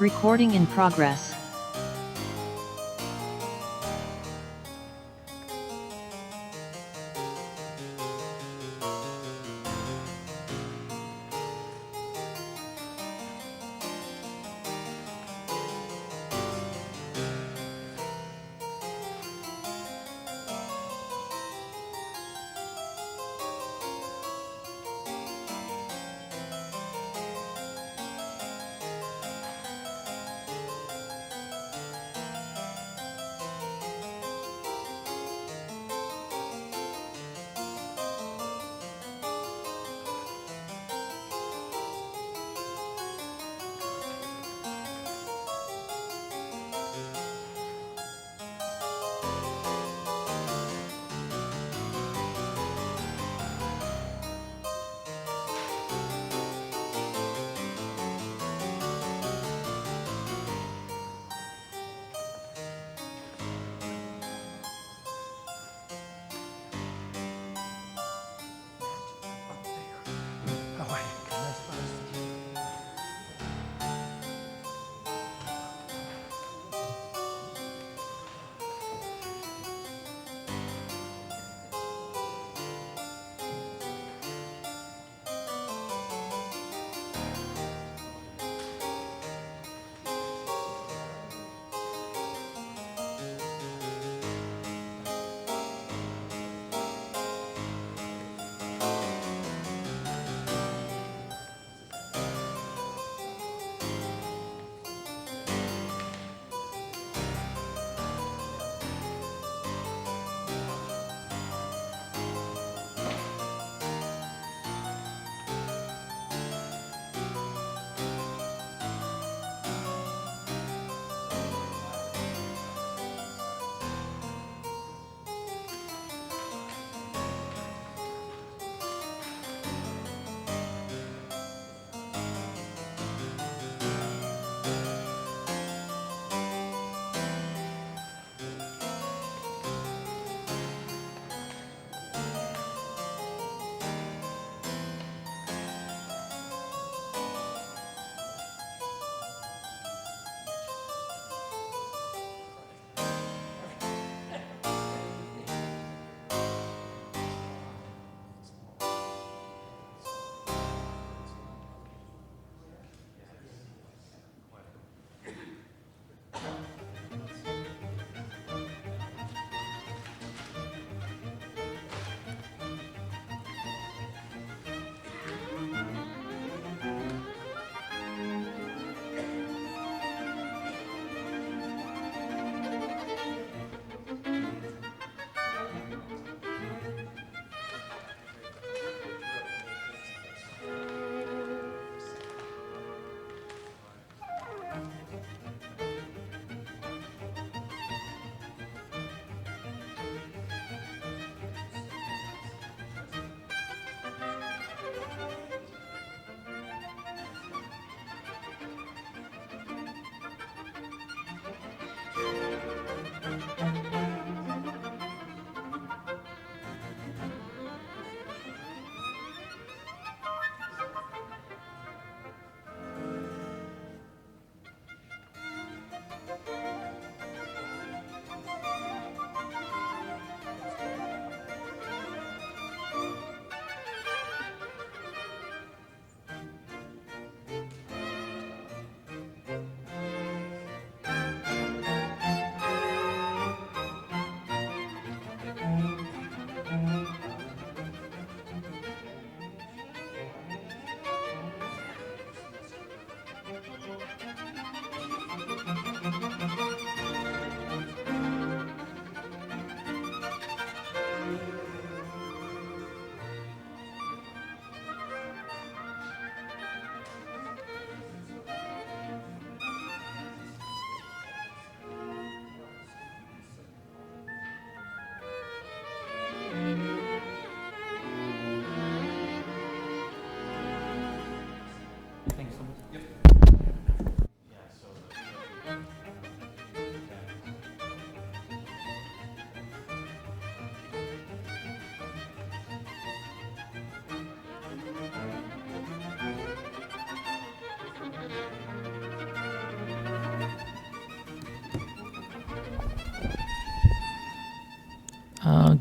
Recording in progress.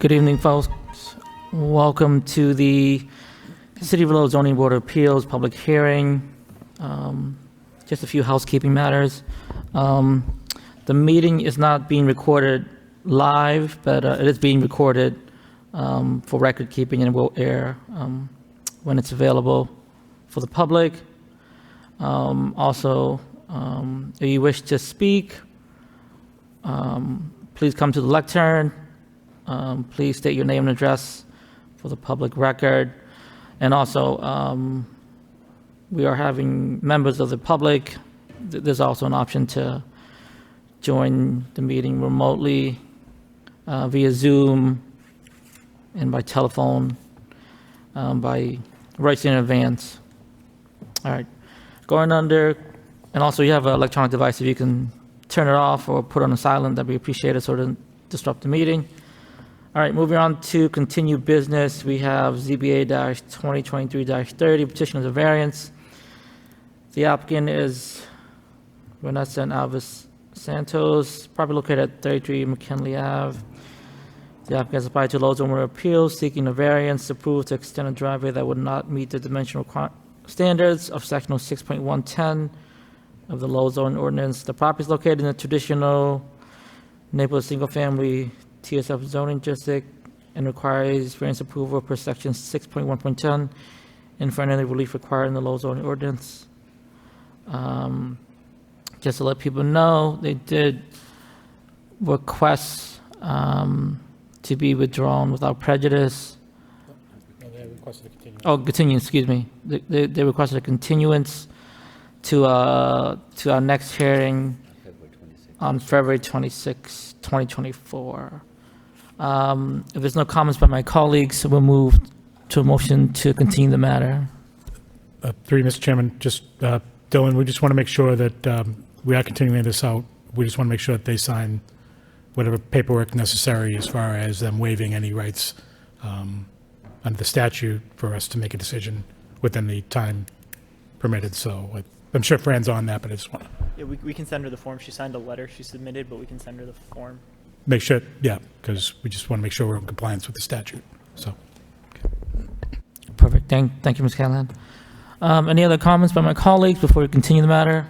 Good evening, folks. Welcome to the City of Willow Zoning Board of Appeals public hearing. Just a few housekeeping matters. The meeting is not being recorded live, but it is being recorded for record keeping and will air when it's available for the public. Also, if you wish to speak, please come to the lectern. Please state your name and address for the public record. And also, we are having members of the public. There's also an option to join the meeting remotely via Zoom and by telephone, by writing in advance. All right, going under, and also you have an electronic device. If you can turn it off or put it on silent, that'd be appreciated so it doesn't disrupt the meeting. All right, moving on to continue business, we have ZBA-2023-30, petition of the variance. The applicant is Vanessa and Alvis Santos, property located at 33 McKinley Ave. The applicant has applied to Lowe's Zoning Board of Appeals, seeking a variance approved to extend a driveway that would not meet the dimensional standards of section 6.110 of the Lowe's zoning ordinance. The property is located in a traditional neighborhood single-family TSF zoning district and requires variance approval per section 6.1.10 and for any relief required in the Lowe's zoning ordinance. Just to let people know, they did request to be withdrawn without prejudice. No, they requested a continuance. Oh, continue, excuse me. They requested a continuance to our next hearing on February 26, 2024. If there's no comments by my colleagues, we'll move to a motion to continue the matter. Through you, Mr. Chairman, just, Dylan, we just want to make sure that we are continuing this out. We just want to make sure that they sign whatever paperwork necessary as far as them waiving any rights under the statute for us to make a decision within the time permitted. So I'm sure Fran's on that, but I just want to Yeah, we can send her the form. She signed a letter she submitted, but we can send her the form. make sure, yeah, because we just want to make sure we're in compliance with the statute. So, Perfect. Thank you, Ms. Callahan. Any other comments by my colleagues before we continue the matter?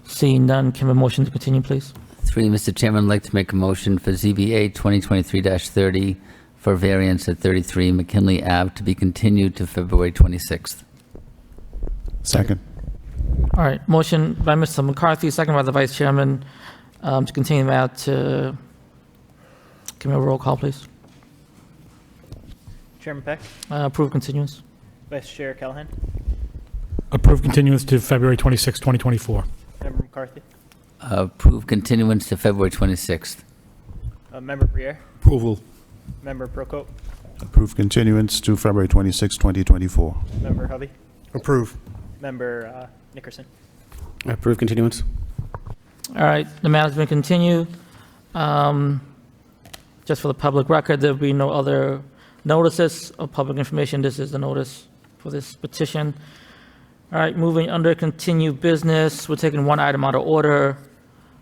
Seeing none, can I have a motion to continue, please? Through you, Mr. Chairman, I'd like to make a motion for ZBA 2023-30 for variance at 33 McKinley Ave to be continued to February 26th. Second. All right, motion by Mr. McCarthy, second by the Vice Chairman, to continue the matter to, can we have a roll call, please? Chairman Peck, Approve continuance. Vice Chair Callahan, approve continuance to February 26, 2024. Member McCarthy, Approve continuance to February 26th. Member Briere, Approval. Member Procope, Approve continuance to February 26, 2024. Member Hovey, Approve. Member Nickerson. Approve continuance. All right, the matter's been continued. Just for the public record, there'll be no other notices of public information. This is the notice for this petition. All right, moving under continued business, we're taking one item out of order.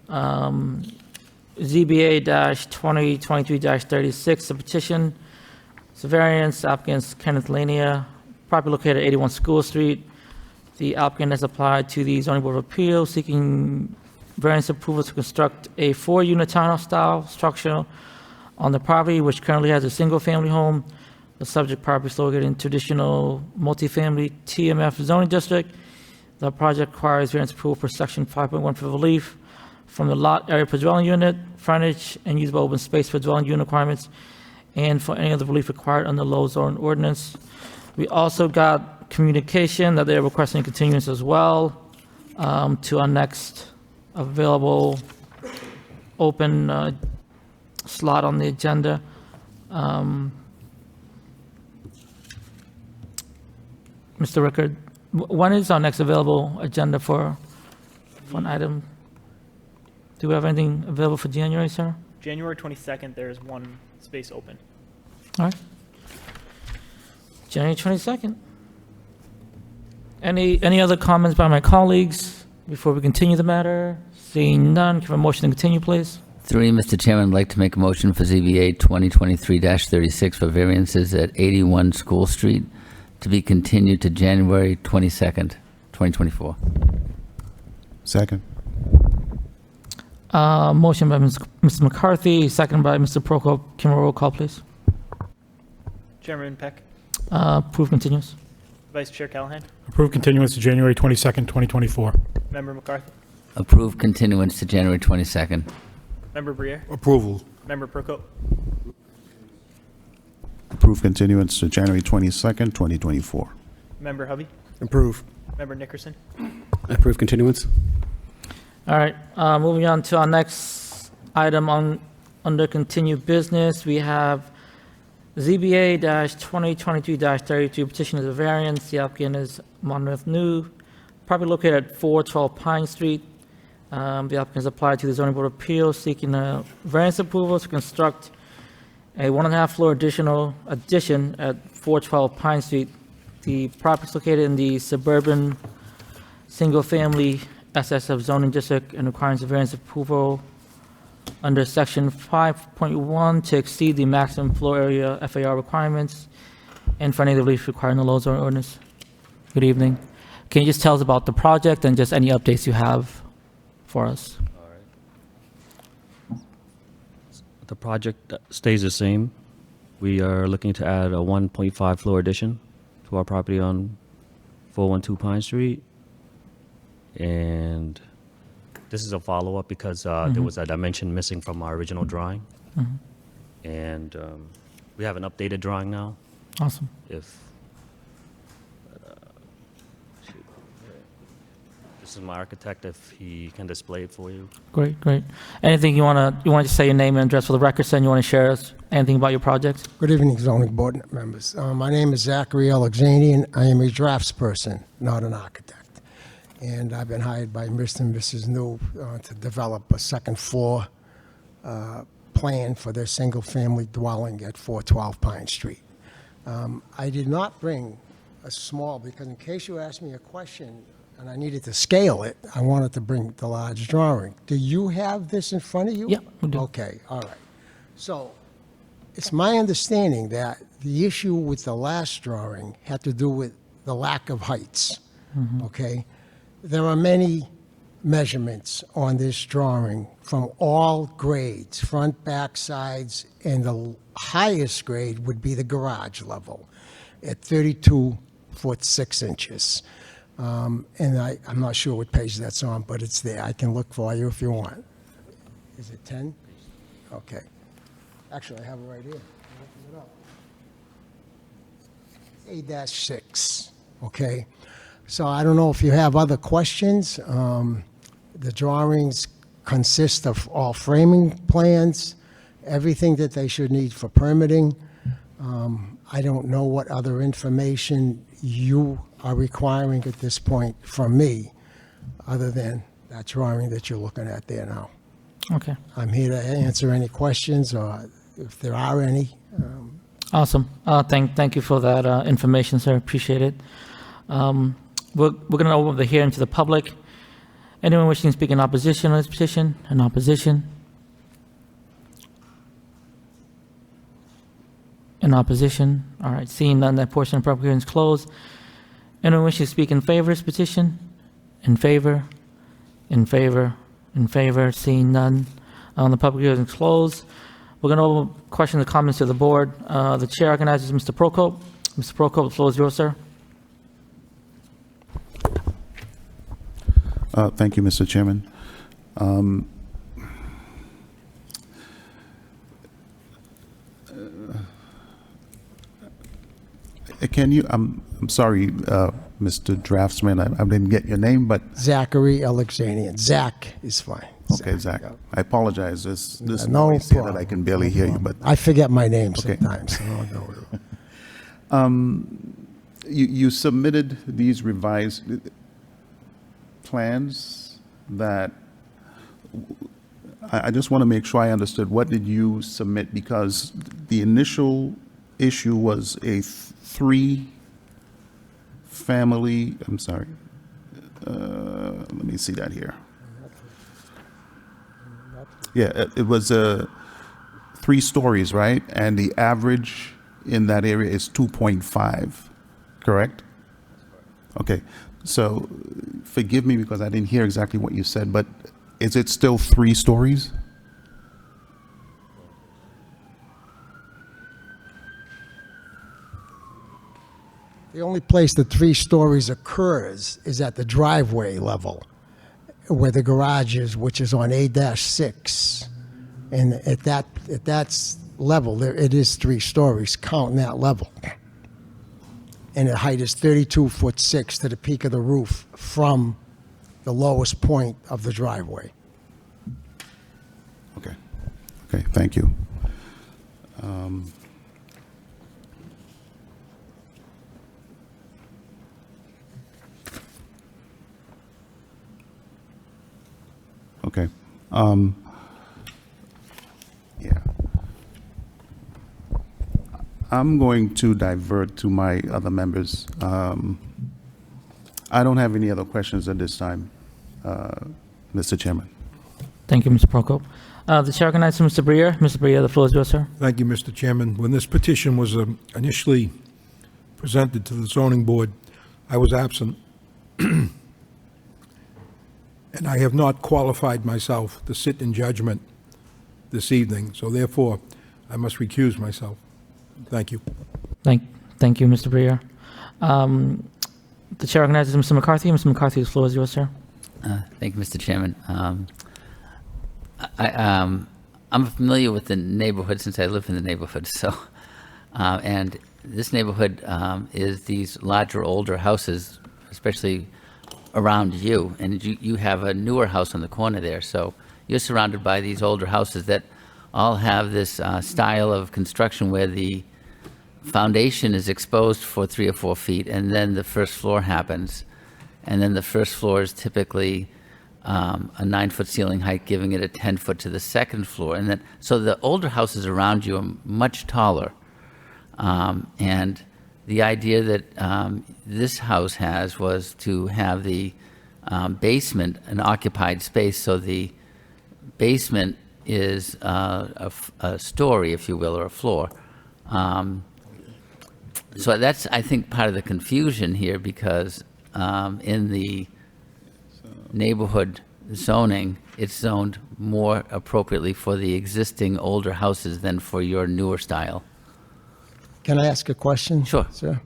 ZBA-2023-36, the petition. It's a variance, applicant's Kenneth Lania, property located at 81 School Street. The applicant has applied to the Zoning Board of Appeals seeking variance approval to construct a 4-unit townhouse-style structure on the property, which currently has a single-family home. The subject property is located in traditional multifamily TMF zoning district. The project requires variance approval for section 5.1 for relief from the lot area per dwelling unit, frontage, and usable open space for dwelling unit requirements, and for any other relief required under Lowe's zoning ordinance. We also got communication that they're requesting continuance as well to our next available open slot on the agenda. Mr. Rickard, when is our next available agenda for an item? Do we have anything available for January, sir? January 22nd, there is one space open. All right. January 22nd. Any other comments by my colleagues before we continue the matter? Seeing none, can I have a motion to continue, please? 3, Mr. Chairman, I'd like to make a motion for ZBA 2023-36 for variances at 81 School Street to be continued to January 22nd, 2024. Second. Motion by Mr. McCarthy, second by Mr. Prokop. Can we roll call, please? Chairman Peck, Approve continuous. Vice Chair Callahan, Approve continuance to January 22nd, 2024. Member McCarthy, Approve continuance to January 22nd. Member Briere, Approval. Member Prokop, Approve continuance to January 22nd, 2024. Member Hubby, Approve. Member Nickerson, Approve continuance. All right, moving on to our next item under continued business, we have ZBA-2022-32 petition is a variance. The applicant is Monmouth New, property located at 412 Pine Street. The applicant has applied to the zoning board of appeals seeking a variance approval to construct a 1.5 floor addition at 412 Pine Street. The property is located in the suburban single-family SSF zoning district and requires a variance approval under section 5.1 to exceed the maximum floor area FAR requirements and for any relief requiring the low zoning ordinance. Good evening. Can you just tell us about the project and just any updates you have for us? The project stays the same. We are looking to add a 1.5 floor addition to our property on 412 Pine Street. And this is a follow-up because there was a dimension missing from our original drawing. And we have an updated drawing now. Awesome. If this is my architect, if he can display it for you. Great, great. Anything you want to say your name and address for the record, and you want to share us anything about your project? Good evening, zoning board members. My name is Zachary Alexanian. I am a draftsperson, not an architect. And I've been hired by Mr. and Mrs. New to develop a second floor plan for their single-family dwelling at 412 Pine Street. I did not bring a small, because in case you asked me a question and I needed to scale it, I wanted to bring the large drawing. Do you have this in front of you? Yeah, we do. Okay, all right. So it's my understanding that the issue with the last drawing had to do with the lack of heights, okay? There are many measurements on this drawing from all grades, front, back, sides, and the highest grade would be the garage level at 32 foot 6 inches. And I'm not sure what page that's on, but it's there. I can look for you if you want. Is it 10? Okay. Actually, I have it right here. I'm looking it up. A-6, okay? So I don't know if you have other questions. The drawings consist of all framing plans, everything that they should need for permitting. I don't know what other information you are requiring at this point from me, other than that drawing that you're looking at there now. Okay. I'm here to answer any questions, or if there are any. Awesome. Thank you for that information, sir. Appreciate it. We're going to open the hearing to the public. Anyone wishing to speak in opposition on this petition? In opposition? In opposition? All right, seeing none, that portion of the public hearing is closed. Anyone wishing to speak in favor of this petition? In favor? In favor? In favor? Seeing none, the public hearing is closed. We're going to open questions and comments to the board. The chair recognizes Mr. Prokop. Mr. Prokop, the floor is yours, sir. Thank you, Mr. Chairman. Can you, I'm sorry, Mr. Draftsman, I didn't get your name, but, Zachary Alexanian. Zach is fine. okay, Zach. I apologize. This No noise here that problem. I can barely hear you, but I forget my name Okay. sometimes. So I'll go. you submitted these revised plans that, I just want to make sure I understood, what did you submit? Because the initial issue was a three-family, I'm sorry, let me see that here. Yeah, it was 3 stories, right? And the average in that area is 2.5, correct? Okay, so forgive me because I didn't hear exactly what you said, but is it still 3 stories? The only place the 3 stories occurs is at the driveway level, where the garage is, which is on A-6. And at that level, it is 3 stories, counting that level. And the height is 32'6" to the peak of the roof from the lowest point of the driveway. Okay, okay, thank you. Okay. Yeah. I'm going to divert to my other members. I don't have any other questions at this time, Mr. Chairman. Thank you, Mr. Prokop. The chair recognizes Mr. Brier. Mr. Brier, the floor is yours, sir. Thank you, Mr. Chairman. When this petition was initially presented to the zoning board, I was absent, and I have not qualified myself to sit in judgment this evening, so therefore, I must recuse myself. Thank you. Thank you, Mr. Brier. The chair recognizes Mr. McCarthy. Mr. McCarthy, the floor is yours, sir. Thank you, Mr. Chairman. I'm familiar with the neighborhood since I live in the neighborhood, so, and this neighborhood is these larger, older houses, especially around you, and you have a newer house on the corner there, so you're surrounded by these older houses that all have this style of construction where the foundation is exposed for 3 or 4 feet, and then the first floor happens. And then the first floor is typically a 9-foot ceiling height, giving it a 10-foot to the second floor. And then, so the older houses around you are much taller. And the idea that this house has was to have the basement an occupied space, so the basement is a story, if you will, or a floor. So that's, I think, part of the confusion here, because in the neighborhood zoning, it's zoned more appropriately for the existing older houses than for your newer style. Can I ask a question? Sure. Sir?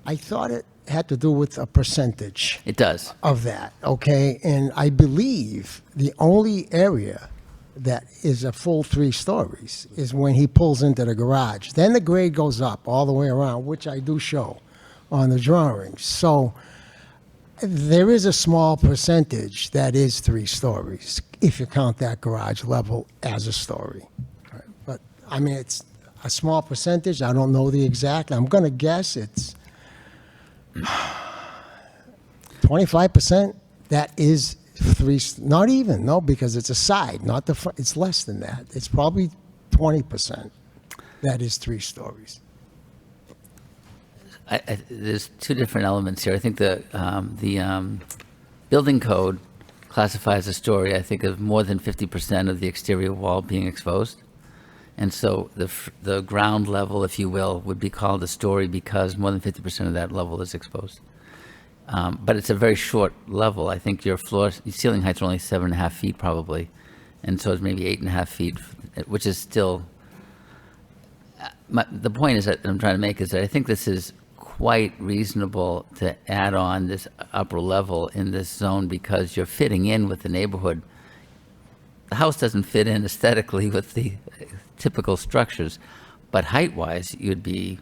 I thought it had to do with a percentage It does. of that, okay? And I believe the only area that is a full 3 stories is when he pulls into the garage. Then the grade goes up all the way around, which I do show on the drawings. So there is a small percentage that is 3 stories, if you count that garage level as a story. Right. But, I mean, it's a small percentage. I don't know the exact. I'm going to guess it's 25%. That is 3, not even, no, because it's a side, not the front. It's less than that. It's probably 20%. That is 3 stories. There's 2 different elements here. I think the building code classifies a story, I think, of more than 50% of the exterior wall being exposed. And so the ground level, if you will, would be called a story because more than 50% of that level is exposed. But it's a very short level. I think your ceiling heights are only 7.5 feet probably. And so it's maybe 8.5 feet, which is still, the point is that I'm trying to make is that I think this is quite reasonable to add on this upper level in this zone because you're fitting in with the neighborhood. The house doesn't fit in aesthetically with the typical structures, but height-wise, you'd be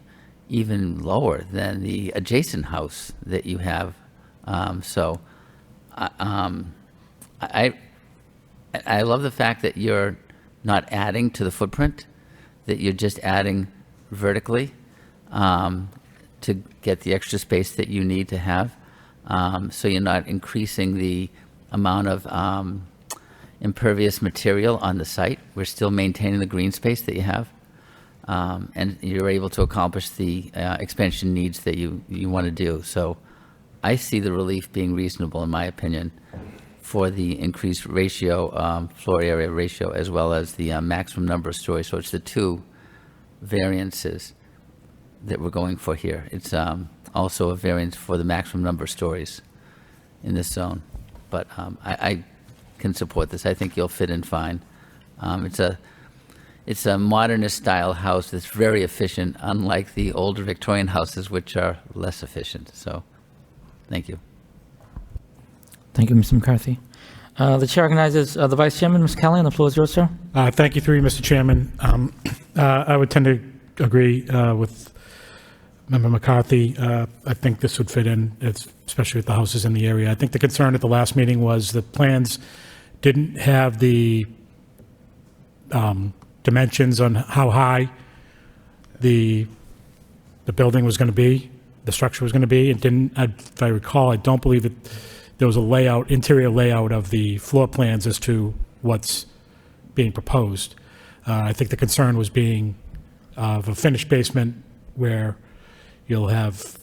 even lower than the adjacent house that you have. I love the fact that you're not adding to the footprint, that you're just adding vertically to get the extra space that you need to have. So you're not increasing the amount of impervious material on the site. We're still maintaining the green space that you have. And you're able to accomplish the expansion needs that you want to do. So I see the relief being reasonable, in my opinion. for the increased ratio, floor area ratio, as well as the maximum number of stories. So it's the two variances that we're going for here. It's also a variance for the maximum number of stories in this zone. But I can support this. I think you'll fit in fine. It's a modernist style house that's very efficient, unlike the older Victorian houses, which are less efficient. So, thank you. Thank you, Mr. McCarthy. The chair recognizes the vice chairman, Mr. Callahan. The floor is yours, sir. Thank you, through you, Mr. Chairman. I would tend to agree with Member McCarthy. I think this would fit in, especially with the houses in the area. I think the concern at the last meeting was the plans didn't have the dimensions on how high the building was going to be, the structure was going to be. It didn't, if I recall, I don't believe that there was a layout, interior layout of the floor plans as to what's being proposed. I think the concern was being of a finished basement where you'll have,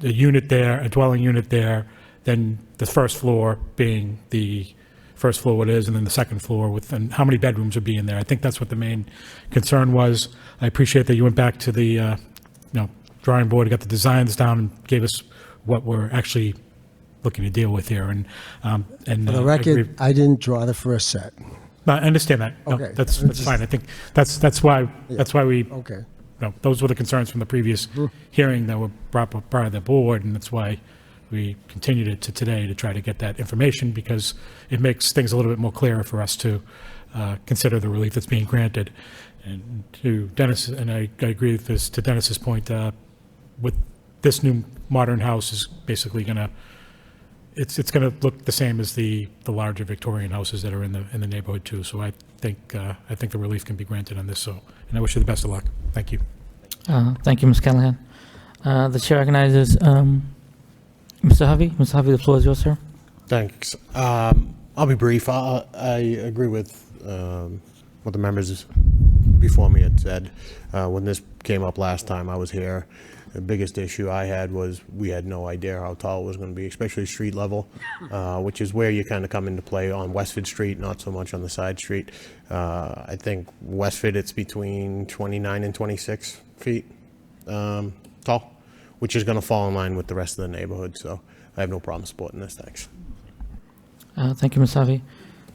a unit there, a dwelling unit there, then the first floor being the first floor what it is, and then the second floor with, and how many bedrooms would be in there. I think that's what the main concern was. I appreciate that you went back to the, drawing board, got the designs down, and gave us what we're actually looking to deal with here. And For the record, I didn't draw the first set. No, I understand that. No, Okay. that's fine. I think that's why we, Okay. those were the concerns from the previous hearing that were brought up by the board, and that's why we continued it to today to try to get that information, because it makes things a little bit more clear for us to consider the relief that's being granted. And to Dennis, and I agree with this, to Dennis's point, with this new modern house is basically going to, it's going to look the same as the larger Victorian houses that are in the neighborhood too. So I think the relief can be granted on this. So, and I wish you the best of luck. Thank you. Thank you, Ms. Callahan. The chair recognizes Mr. Hovey. Mr. Hovey, the floor is yours, sir. Thanks. I'll be brief. I agree with what the members before me had said. When this came up last time I was here, the biggest issue I had was we had no idea how tall it was going to be, especially street level, which is where you kind of come into play on Westford Street, not so much on the side street. I think Westford, it's between 29 and 26 feet tall, which is going to fall in line with the rest of the neighborhood. So I have no problem supporting this. Thanks. Thank you, Ms. Hovey.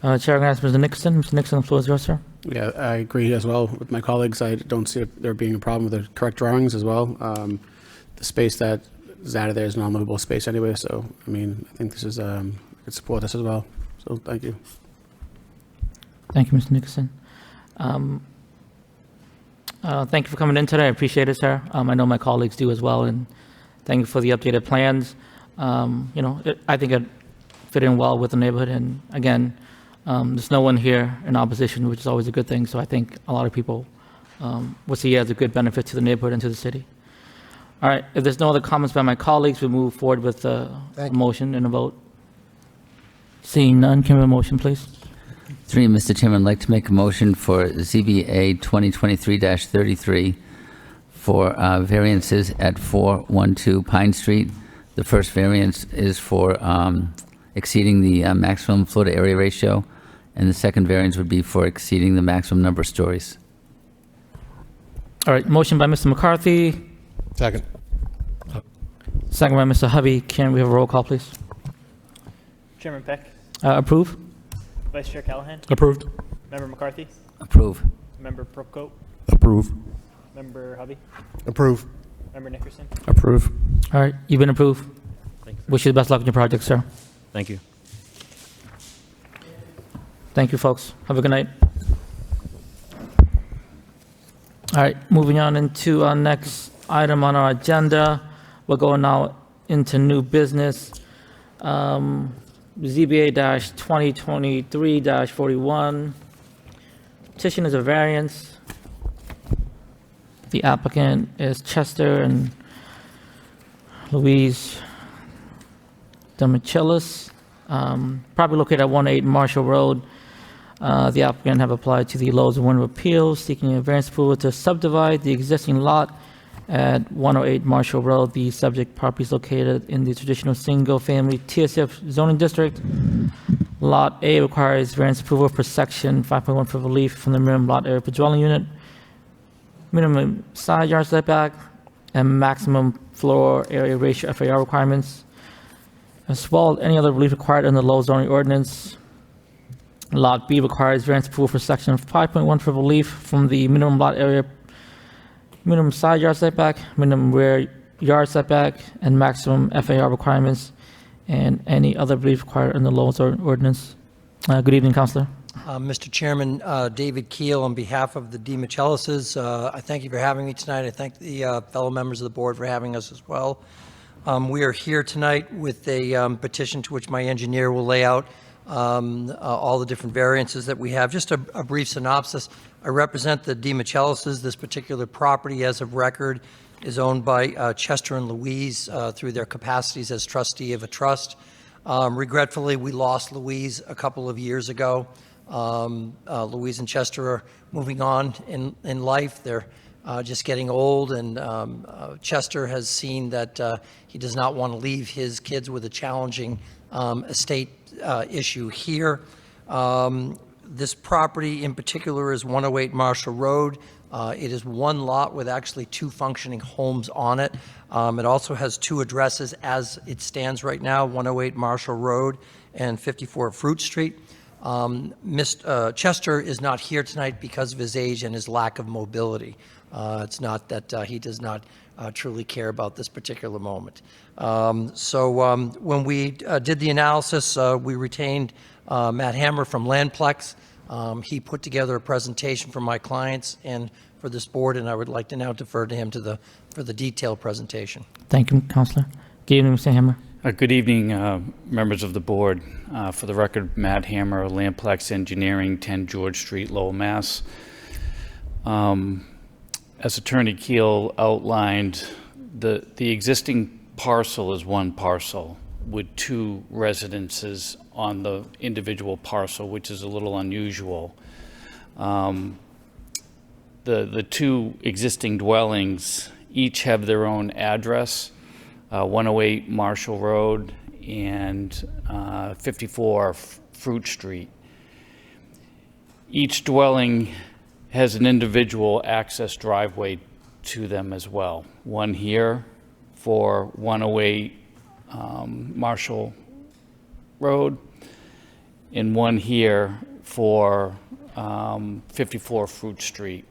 Chair recognizes Mr. Nixon. Mr. Nixon, the floor is yours, sir. Yeah, I agree as well with my colleagues. I don't see there being a problem with the correct drawings as well. The space that is added there is non-livable space anyway, so, I mean, I think this is, I could support this as well. So, thank you. Thank you, Mr. Nixon. Thank you for coming in today. I appreciate it, sir. I know my colleagues do as well, and thank you for the updated plans. I think it fit in well with the neighborhood, and again, there's no one here in opposition, which is always a good thing. So I think a lot of people will see it as a good benefit to the neighborhood and to the city. All right, if there's no other comments by my colleagues, we'll move forward with a motion and a vote. Seeing none, can we have a motion, please? Through you, Mr. Chairman, I'd like to make a motion for ZBA 2023-33 for variances at 412 Pine Street. The first variance is for exceeding the maximum floor to area ratio, and the second variance would be for exceeding the maximum number of stories. All right, motion by Mr. McCarthy, Second. second by Mr. Hovey. Can we have a roll call, please? Chairman Peck, Approve? Vice Chair Callahan, Approved. Member McCarthy, Approve. Member Prokop, Approve. Member Hovey, Approve. Member Nickerson. Approve. All right, you've been approved. Thank you. Wish you the best luck in your project, sir. Thank you. Thank you, folks. Have a good night. All right, moving on into our next item on our agenda. We're going now into new business. ZBA-2023-41. Petition is a variance. The applicant is Chester and Louise Demichelis, property located at 1-8 Marshall Road. The applicant have applied to the Lowe's Board of Appeals, seeking a variance approval to subdivide the existing lot at 108 Marshall Road. The subject property is located in the traditional single-family TSF zoning district. Lot A requires variance approval for section 5.1 for relief from the minimum lot area per dwelling unit, minimum side yard setback, and maximum floor area ratio FAR requirements, as well as any other relief required in the low zoning ordinance. Lot B requires variance approval for section 5.1 for relief from the minimum lot area, minimum side yard setback, minimum rear yard setback, and maximum FAR requirements, and any other relief required in the low zoning ordinance. Good evening, Councilor. Mr. Chairman, David Keel, on behalf of the DiMichelises, I thank you for having me tonight. I thank the fellow members of the board for having us as well. We are here tonight with a petition to which my engineer will lay out all the different variances that we have. Just a brief synopsis. I represent the DiMichelises. This particular property, as of record, is owned by Chester and Louise through their capacities as trustee of a trust. Regretfully, we lost Louise a couple of years ago. Louise and Chester are moving on in life. They're just getting old, and Chester has seen that he does not want to leave his kids with a challenging estate issue here. This property in particular is 108 Marshall Road. It is one lot with actually two functioning homes on it. It also has two addresses as it stands right now, 108 Marshall Road and 54 Fruit Street. Chester is not here tonight because of his age and his lack of mobility. It's not that he does not truly care about this particular moment. When we did the analysis, we retained Matt Hammer from Landplex. He put together a presentation for my clients and for this board, and I would like to now defer to him for the detailed presentation. Thank you, Councilor. Good evening, Mr. Hammer. Good evening, members of the board. For the record, Matt Hammer, Landplex Engineering, 10 George Street, Lowell, Mass. As Attorney Keel outlined, the existing parcel is one parcel with two residences on the individual parcel, which is a little unusual. The two existing dwellings each have their own address, 108 Marshall Road and 54 Fruit Street. Each dwelling has an individual access driveway to them as well. One here for 108 Marshall Road, and one here for 54 Fruit Street.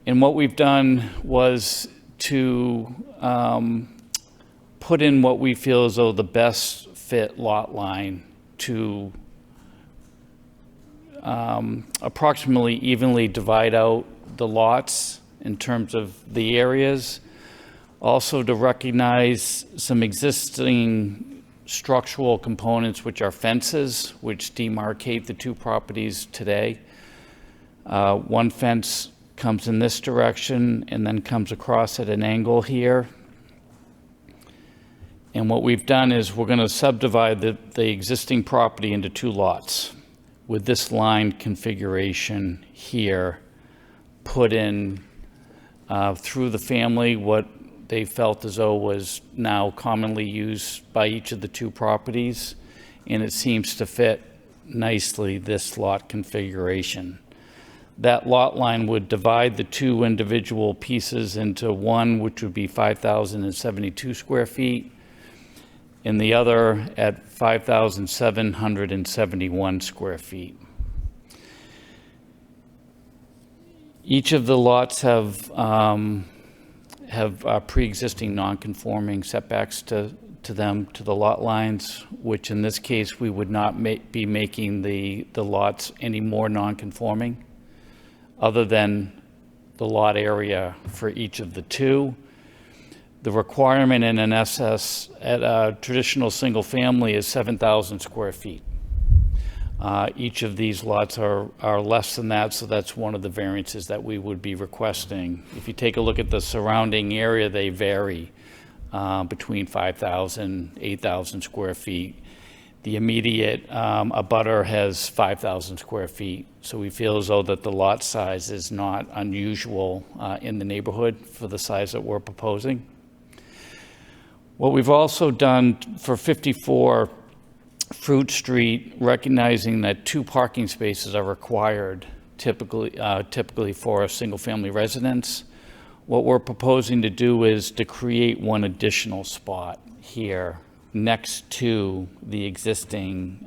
And what we've done was to put in what we feel as though the best fit lot line to approximately evenly divide out the lots in terms of the areas. Also to recognize some existing structural components, which are fences, which demarcate the two properties today. One fence comes in this direction and then comes across at an angle here. And what we've done is we're going to subdivide the existing property into two lots with this line configuration here put in through the family, what they felt as though was now commonly used by each of the two properties, and it seems to fit nicely this lot configuration. That lot line would divide the two individual pieces into one, which would be 5,072 square feet, and the other at 5,771 square feet. Each of the lots have pre-existing non-conforming setbacks to them, to the lot lines, which in this case we would not be making the lots any more non-conforming, other than the lot area for each of the two. The requirement in an SS at a traditional single family is 7,000 square feet. Each of these lots are less than that, so that's one of the variances that we would be requesting. If you take a look at the surrounding area, they vary between 5,000, 8,000 square feet. The immediate abutter has 5,000 square feet. So we feel as though that the lot size is not unusual in the neighborhood for the size that we're proposing. What we've also done for 54 Fruit Street, recognizing that 2 parking spaces are required typically for a single-family residence, what we're proposing to do is to create 1 additional spot here next to the existing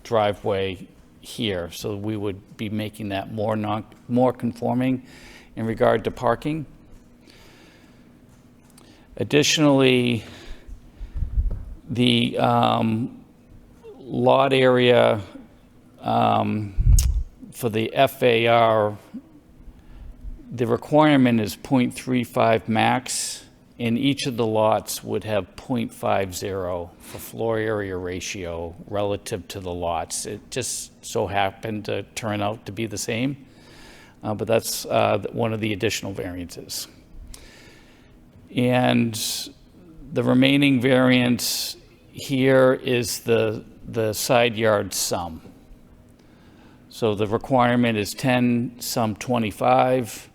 driveway here. So we would be making that more conforming in regard to parking. Additionally, the lot area for the FAR, the requirement is 0.35 max, and each of the lots would have 0.50 for floor area ratio relative to the lots. It just so happened to turn out to be the same, but that's one of the additional variances. And the remaining variance here is the side yard sum. So the requirement is 10, sum 25,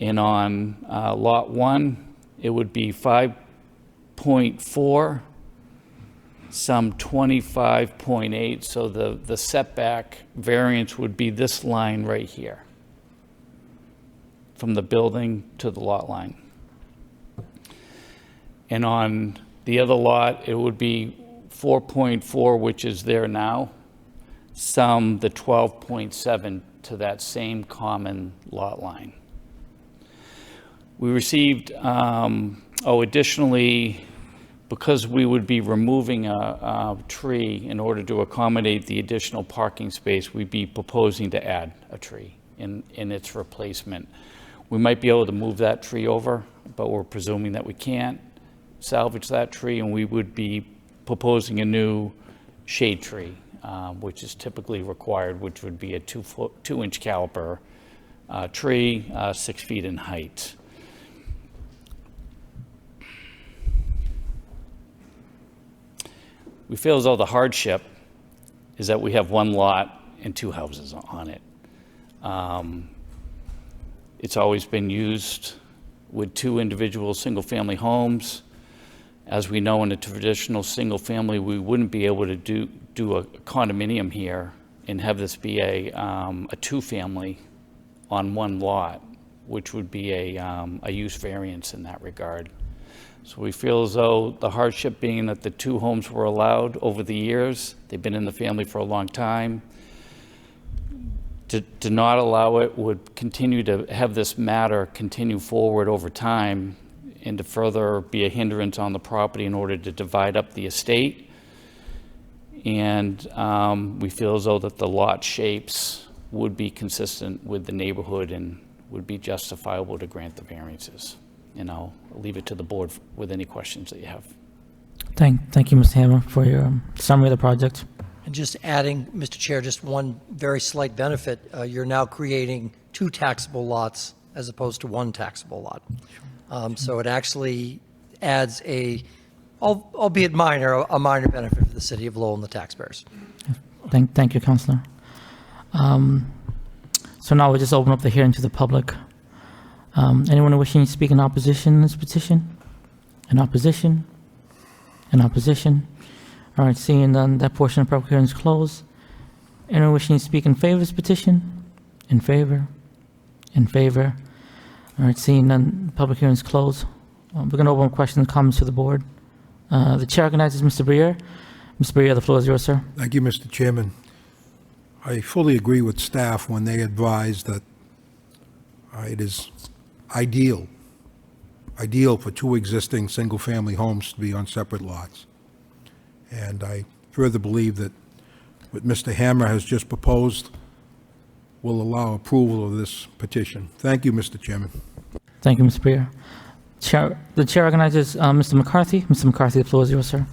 and on lot 1, it would be 5.4, sum 25.8. So the setback variance would be this line right here, from the building to the lot line. And on the other lot, it would be 4.4, which is there now, sum the 12.7 to that same common lot line. We received, additionally, because we would be removing a tree in order to accommodate the additional parking space, we'd be proposing to add a tree in its replacement. We might be able to move that tree over, but we're presuming that we can't salvage that tree, and we would be proposing a new shade tree, which is typically required, which would be a 2-inch caliper tree, 6 feet in height. We feel as though the hardship is that we have 1 lot and 2 houses on it. It's always been used with 2 individual single-family homes. As we know, in a traditional single-family, we wouldn't be able to do a condominium here and have this be a 2-family on 1 lot, which would be a use variance in that regard. So we feel as though the hardship being that the 2 homes were allowed over the years, they've been in the family for a long time, to not allow it would continue to have this matter continue forward over time and to further be a hindrance on the property in order to divide up the estate. And we feel as though that the lot shapes would be consistent with the neighborhood and would be justifiable to grant the variances. And I'll leave it to the board with any questions that you have. Thank you, Mr. Hammer, for your summary of the project. And just adding, Mr. Chair, just one very slight benefit. You're now creating 2 taxable lots as opposed to 1 taxable lot. So it actually adds albeit minor, a minor benefit for the city of Lowell and the taxpayers. Thank you, Councilor. So now we'll just open up the hearing to the public. Anyone wishing to speak in opposition to this petition? In opposition? In opposition? All right, seeing none, that portion of the public hearing is closed. Anyone wishing to speak in favor of this petition? In favor? In favor? All right, seeing none, the public hearing is closed. We're going to open questions and comments to the board. The chair recognizes Mr. Briere. Mr. Briere, the floor is yours, sir. Thank you, Mr. Chairman. I fully agree with staff when they advise that it is ideal for 2 existing single-family homes to be on separate lots. And I further believe that what Mr. Hammer has just proposed will allow approval of this petition. Thank you, Mr. Chairman. Thank you, Mr. Briere. The chair recognizes Mr. McCarthy. Mr. McCarthy, the floor is yours, sir.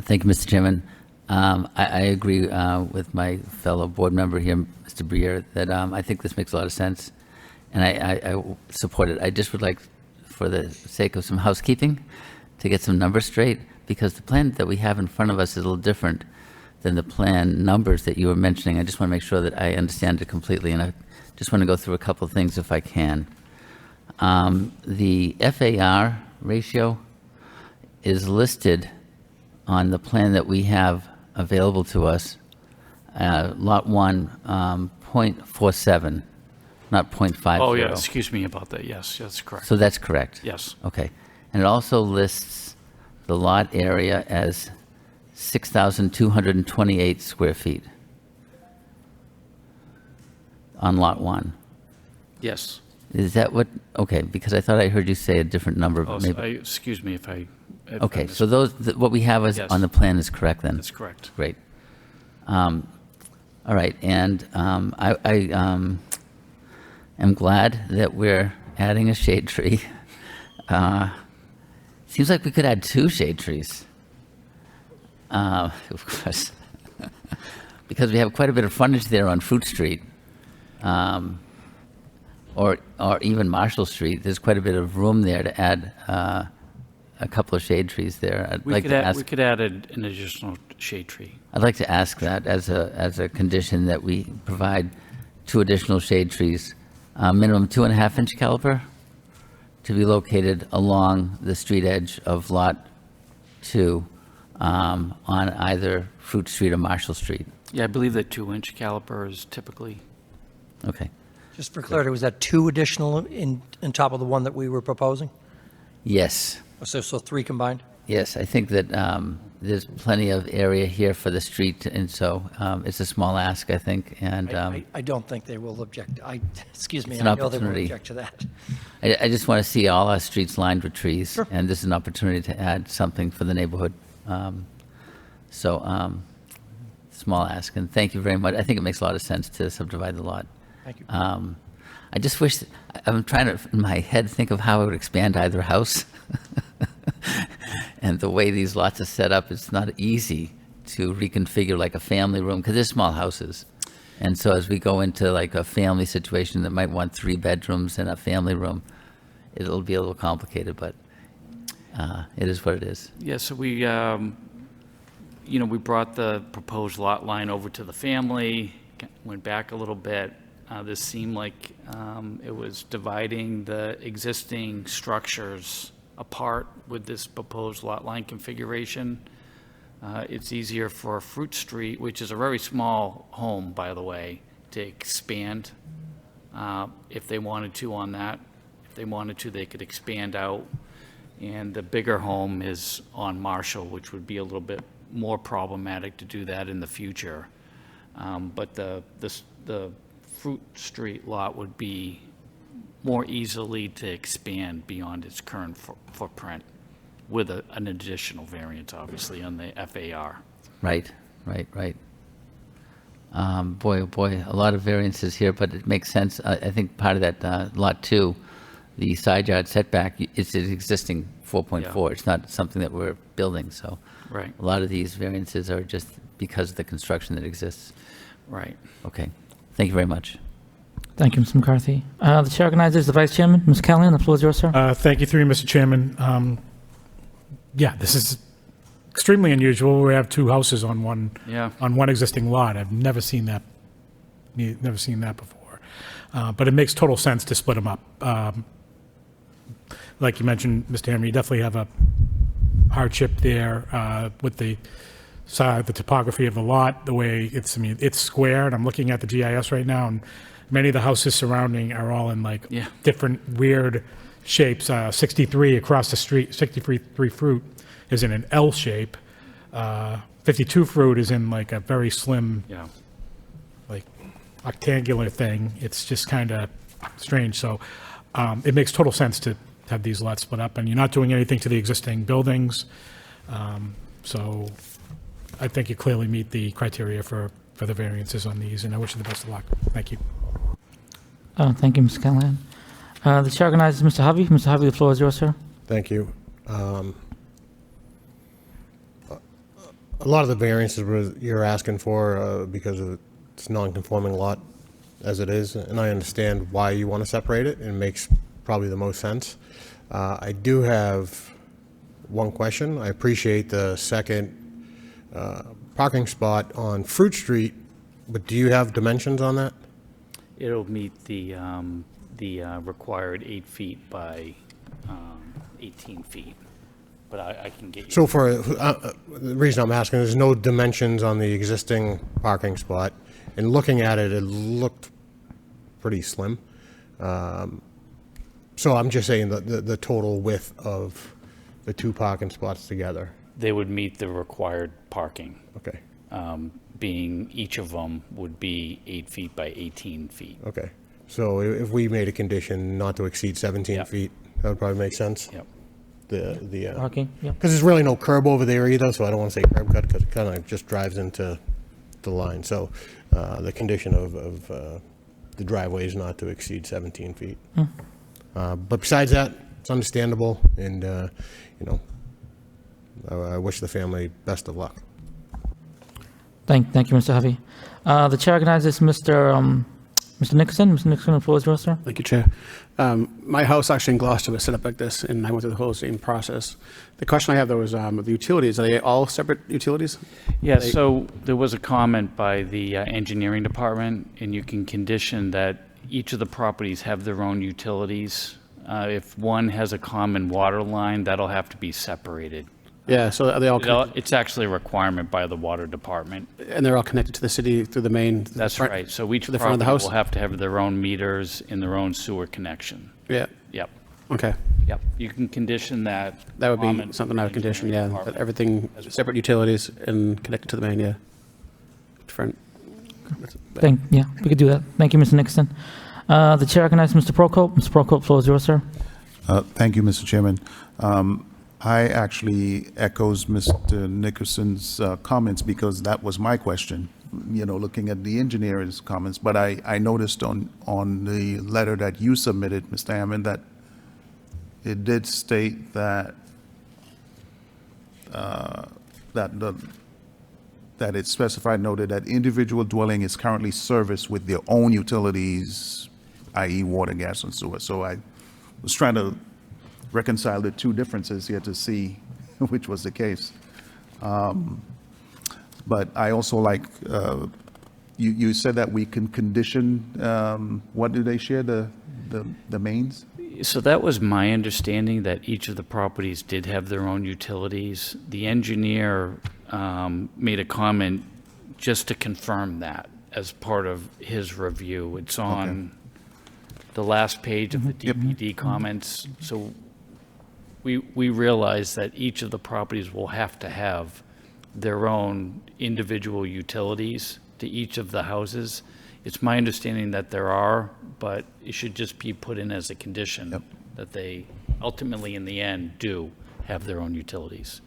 Thank you, Mr. Chairman. I agree with my fellow board member here, Mr. Briere, that I think this makes a lot of sense, and I support it. I just would like, for the sake of some housekeeping, to get some numbers straight. because the plan that we have in front of us is a little different than the plan numbers that you were mentioning. I just want to make sure that I understand it completely, and I just want to go through a couple of things if I can. The FAR ratio is listed on the plan that we have available to us, Lot 1, 0.47, not 0.50. Oh, yeah, excuse me about that. Yes, that's correct. So that's correct? Yes. Okay. And it also lists the lot area as 6,228 square feet on Lot 1. Yes. Is that what, okay, because I thought I heard you say a different number, Oh, but so maybe. excuse me if I. Okay, so those, what we have is Yes. on the plan is correct then? That's correct. Great. All right, and I am glad that we're adding a shade tree. Seems like we could add 2 shade trees. Of course, because we have quite a bit of frontage there on Fruit Street, or even Marshall Street. There's quite a bit of room there to add a couple of shade trees there. I'd We like could to add, ask. we could add an additional shade tree. I'd like to ask that as a condition that we provide 2 additional shade trees, minimum 2.5-inch caliber, to be located along the street edge of Lot 2 on either Fruit Street or Marshall Street. Yeah, I believe that 2-inch caliper is typically. Okay. Just for clarity, was that 2 additional in top of the one that we were proposing? Yes. So 3 combined? Yes, I think that there's plenty of area here for the street, and so it's a small ask, I think, and I don't think they will object. Excuse me, It's an I know they will opportunity. object to that. I just want to see all our streets lined with trees. Sure. And this is an opportunity to add something for the neighborhood. Small ask, and thank you very much. I think it makes a lot of sense to subdivide the lot. Thank you. I just wish, I'm trying to, in my head, think of how I would expand either house. And the way these lots are set up, it's not easy to reconfigure like a family room, because they're small houses. And so as we go into like a family situation that might want 3 bedrooms and a family room, it'll be a little complicated, but it is what it is. Yeah, so we, we brought the proposed lot line over to the family, went back a little bit. This seemed like it was dividing the existing structures apart with this proposed lot line configuration. It's easier for Fruit Street, which is a very small home, by the way, to expand if they wanted to on that. If they wanted to, they could expand out. And the bigger home is on Marshall, which would be a little bit more problematic to do that in the future. But the Fruit Street lot would be more easily to expand beyond its current footprint with an additional variance, obviously, on the FAR. Right. Boy, oh boy, a lot of variances here, but it makes sense. I think part of that Lot 2, the side yard setback, it's an existing 4.4. Yeah. It's not something that we're building, so. Right. A lot of these variances are just because of the construction that exists. Right. Okay. Thank you very much. Thank you, Mr. McCarthy. The chair recognizes the vice chairman, Ms. Callahan. The floor is yours, sir. Thank you, through you, Mr. Chairman. Yeah, this is extremely unusual. We have 2 houses on one Yeah. on one existing lot. I've never seen that before. But it makes total sense to split them up. Like you mentioned, Mr. Hammer, you definitely have a hardship there with the topography of the lot, the way it's square, and I'm looking at the GIS right now, and many of the houses surrounding are all in like Yeah. different weird shapes. 63 across the street, 63 Fruit is in an L shape. 52 Fruit is in like a very slim, Yeah. like octangular thing. It's just kind of strange. So it makes total sense to have these lots split up, and you're not doing anything to the existing buildings. So I think you clearly meet the criteria for the variances on these, and I wish you the best of luck. Thank you. Thank you, Mr. Callahan. The chair recognizes Mr. Hovey. Mr. Hovey, the floor is yours, sir. Thank you. A lot of the variances you're asking for because of it's non-conforming lot as it is, and I understand why you want to separate it. It makes probably the most sense. I do have one question. I appreciate the second parking spot on Fruit Street, but do you have dimensions on that? It'll meet the required 8 feet by 18 feet, but I can get you. So for, the reason I'm asking, there's no dimensions on the existing parking spot, and looking at it, it looked pretty slim. So I'm just saying the total width of the two parking spots together. They would meet the required parking, Okay, being each of them would be 8 feet by 18 feet. okay. So if we made a condition not to exceed 17 Yep. feet, that would probably make sense? Yep. The Parking, yeah. because there's really no curb over there either, so I don't want to say curb cut, because it kind of just drives into the line. So the condition of the driveway is not to exceed 17 feet. But besides that, it's understandable, and, you know, I wish the family best of luck. Thank you, Mr. Hovey. The chair recognizes Mr. Nicholson. Mr. Nicholson, the floor is yours, sir. Thank you, Chair. My house actually in Gloucester was set up like this, and I went through the whole same process. The question I have, though, is the utilities. Are they all separate utilities? Yeah, so there was a comment by the engineering department, and you can condition that each of the properties have their own utilities. If one has a common water line, that'll have to be separated. Yeah, so are they all connected? It's actually a requirement by the water department. And they're all connected to the city through the main? That's front- right. So each to the front of the property house? will have to have their own meters and their own sewer connection. Yeah, Yep, okay. yep. You can condition that. That would be comment something from I the would condition, engineering yeah, that department. everything, separate utilities and connected to the main, yeah. Different. Yeah, we could do that. Thank you, Mr. Nicholson. The chair recognizes Mr. Prokop. Mr. Prokop, floor is yours, sir. Thank you, Mr. Chairman. I actually echoes Mr. Nicholson's comments, because that was my question, you know, looking at the engineer's comments. But I noticed on the letter that you submitted, Mr. Hammond, that it did state that that it specified, noted that individual dwelling is currently serviced with their own utilities, i.e. water, gas, and sewer. So I was trying to reconcile the two differences here to see which was the case. But I also like, you said that we can condition, what do they share, the mains? So that was my understanding, that each of the properties did have their own utilities. The engineer made a comment just to confirm that as part of his review. It's on the last page of the DPD comments. So we realize that each of the properties will have to have their own individual utilities to each of the houses. It's my understanding that there are, but it should just be put in as a condition that they ultimately, in the end, do have their own utilities.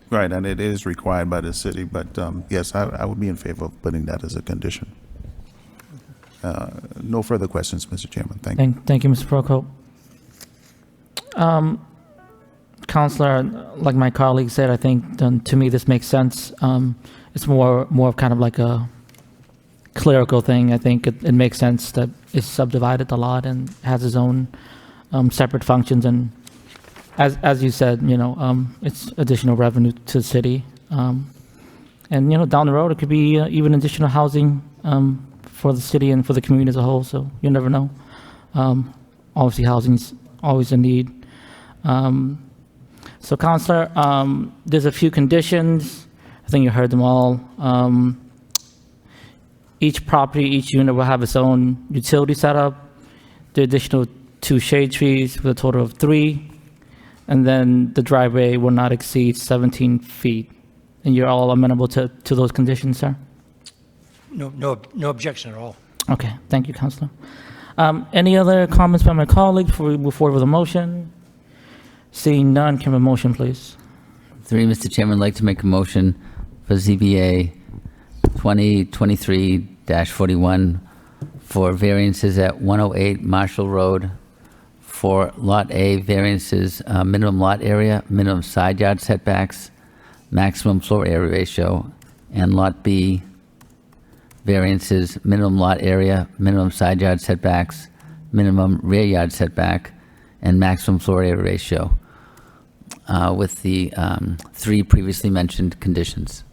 Right, and it is required by the city, but yes, I would be in favor of putting that as a condition. No further questions, Mr. Chairman. Thank you. Thank you, Mr. Prokop. Counselor, like my colleague said, I think to me this makes sense. It's more of kind of like a clerical thing. I think it makes sense that it's subdivided the lot and has its own separate functions. And as you said, you know, it's additional revenue to the city. And, you know, down the road, it could be even additional housing for the city and for the community as a whole. So you never know. Obviously, housing's always a need. So, Counselor, there's a few conditions. I think you heard them all. Each property, each unit will have its own utility setup. The additional 2 shade trees with a total of 3. And then the driveway will not exceed 17 feet. And you're all amenable to those conditions, sir? No objection at all. Okay, thank you, Counselor. Any other comments by my colleague before we move forward with a motion? Seeing none, can I have a motion, please? Through you, Mr. Chairman, I'd like to make a motion for ZBA 2023-41 for variances at 108 Marshall Road for Lot A variances, minimum lot area, minimum side yard setbacks, maximum floor area ratio, and Lot B variances, minimum lot area, minimum side yard setbacks, minimum rear yard setback, and maximum floor area ratio. with the 3 previously mentioned conditions.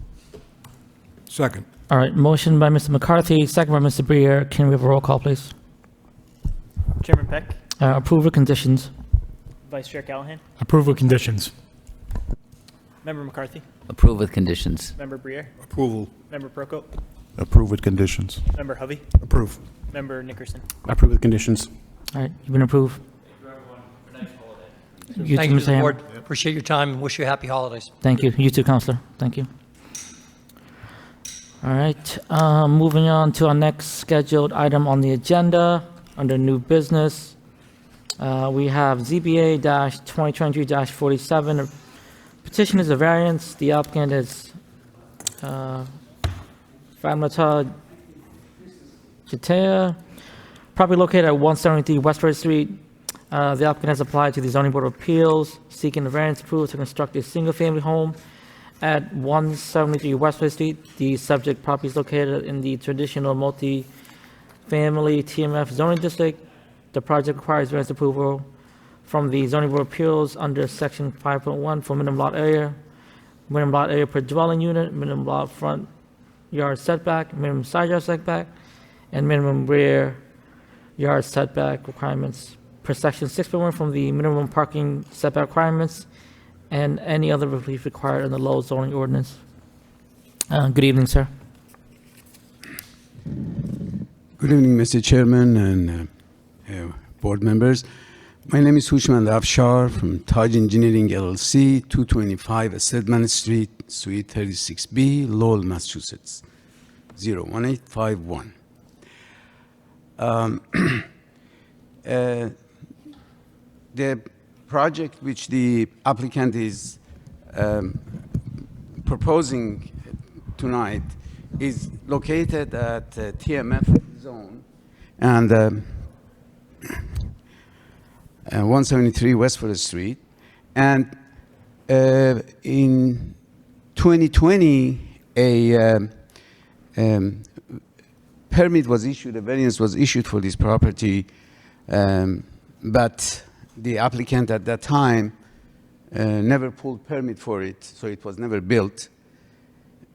Second. All right, motion by Mr. McCarthy, second by Mr. Briere. Can we have a roll call, please? Chairman Peck, Approve with conditions. Vice Chair Callahan, Approve with conditions. Member McCarthy, Approve with conditions. Member Briere, Approval. Member Prokop, Approve with conditions. Member Hovey, Approve. Member Nickerson. Approve with conditions. All right, you've been approved. You Thank too, you Mr. to the Hammer. board. Appreciate your time and wish you happy holidays. Thank you. You too, Counselor. Thank you. All right, moving on to our next scheduled item on the agenda, under new business. We have ZBA-2023-47. Petition is a variance. The applicant is Famlata Jatea, property located at 173 Westford Street. The applicant has applied to the Zoning Board of Appeals, seeking a variance approved to construct a single-family home at 173 Westford Street. The subject property is located in the traditional multi-family TMF zoning district. The project requires variance approval from the Zoning Board of Appeals under Section 5.1 for minimum lot area per dwelling unit, minimum lot front yard setback, minimum side yard setback, and minimum rear yard setback requirements per Section 6.1 from the minimum parking setback requirements and any other relief required in the Lowell zoning ordinance. Good evening, sir. Good evening, Mr. Chairman and board members. My name is Hushman Afshar from Taj Engineering LLC, 225 Stedman Street, Suite 36B, Lowell, Massachusetts, 01851. The project which the applicant is proposing tonight is located at TMF zone and 173 Westford Street. And in 2020, a permit was issued, a variance was issued for this property, but the applicant at that time never pulled permit for it, so it was never built.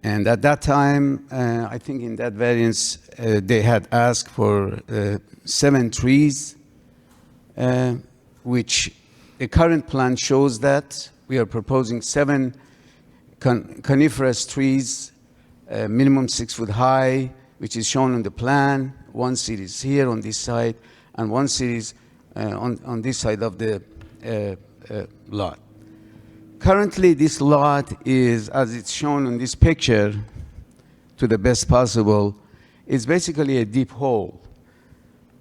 And at that time, I think in that variance, they had asked for 7 trees, which the current plan shows that we are proposing 7 coniferous trees, minimum 6 foot high, which is shown on the plan. 1 series here on this side, and 1 series on this side of the lot. Currently, this lot is, as it's shown in this picture, to the best possible, is basically a deep hole,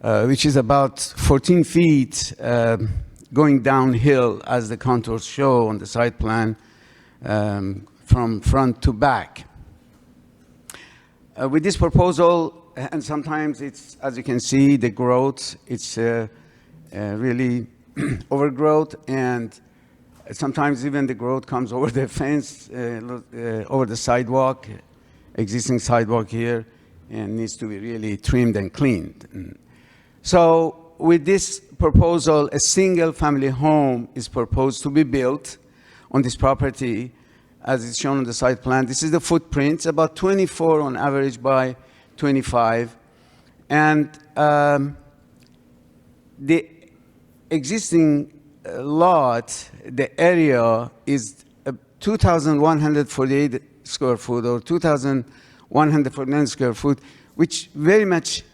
which is about 14 feet going downhill, as the contours show on the site plan, from front to back. With this proposal, and sometimes it's, as you can see, the growth, it's really overgrowth, and sometimes even the growth comes over the fence, over the sidewalk, existing sidewalk here, and needs to be really trimmed and cleaned. So with this proposal, a single family home is proposed to be built on this property, as is shown on the site plan. This is the footprint, about 24 on average by 25. And the existing lot, the area is 2,148 square foot or 2,149 square foot, which very much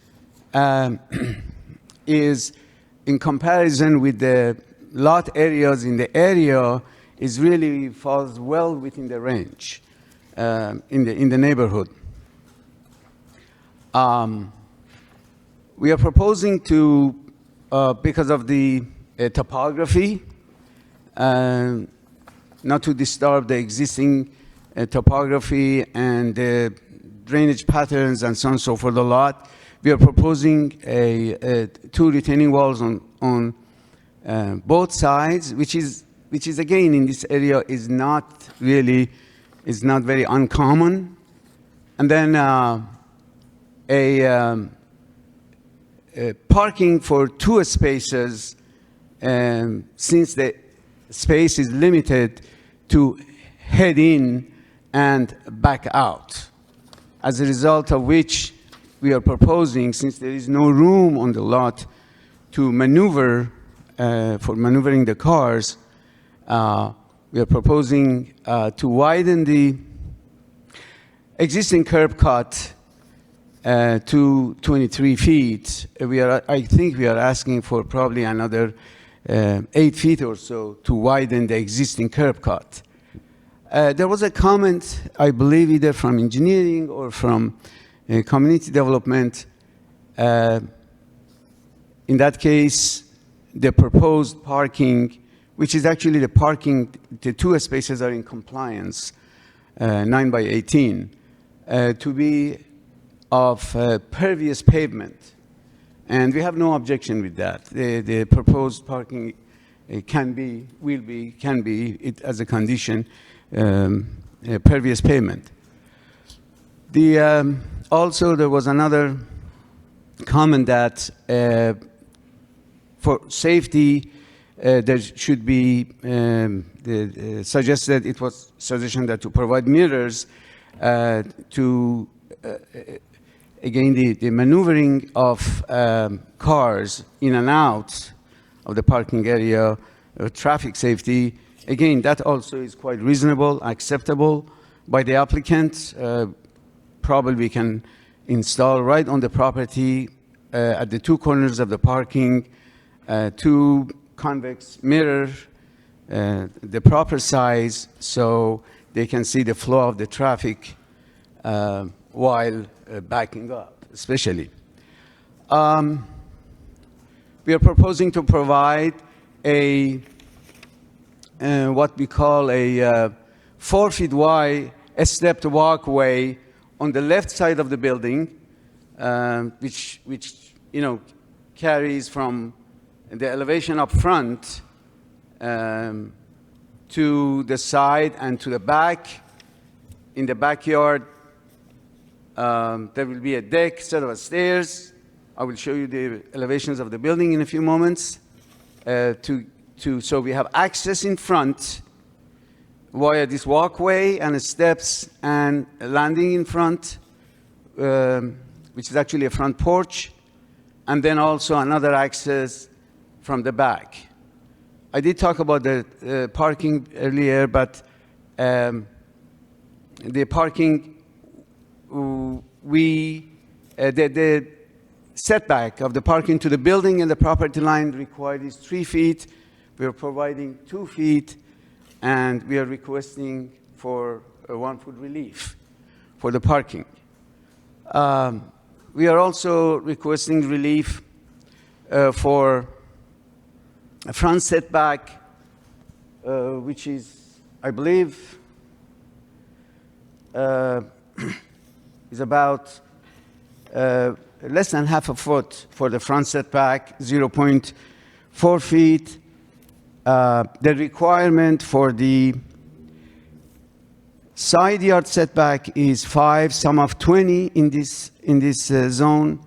is in comparison with the lot areas in the area, is really falls well within the range in the neighborhood. We are proposing to, because of the topography, not to disturb the existing topography and the drainage patterns and so on and so forth, the lot, we are proposing 2 retaining walls on both sides, which is again in this area is not very uncommon. And then a parking for 2 spaces, since the space is limited to head in and back out. As a result of which, we are proposing, since there is no room on the lot to maneuver, for maneuvering the cars, we are proposing to widen the existing curb cut to 23 feet. I think we are asking for probably another 8 feet or so to widen the existing curb cut. There was a comment, I believe, either from engineering or from community development. In that case, the proposed parking, which is actually the parking, the two spaces are in compliance, 9 by 18, to be of pervious pavement. And we have no objection with that. The proposed parking can be it as a condition, pervious pavement. Also, there was another comment that for safety, there should be suggested, it was suggestion that to provide mirrors to again the maneuvering of cars in and out of the parking area, traffic safety. Again, that also is quite reasonable, acceptable by the applicant. Probably we can install right on the property at the two corners of the parking, two convex mirror, the proper size, so they can see the flow of the traffic while backing up, especially. We are proposing to provide a what we call a 4 feet wide stepped walkway on the left side of the building, which carries from the elevation up front to the side and to the back. In the backyard, there will be a deck, set of stairs. I will show you the elevations of the building in a few moments. So we have access in front via this walkway and steps and a landing in front, which is actually a front porch, and then also another access from the back. I did talk about the parking earlier, but the parking, the setback of the parking to the building and the property line required is 3 feet. We are providing 2 feet, and we are requesting for a 1 foot relief for the parking. We are also requesting relief for a front setback, which is, I believe, is about less than half a foot for the front setback, 0.4 feet. The requirement for the side yard setback is 5, some of 20 in this zone.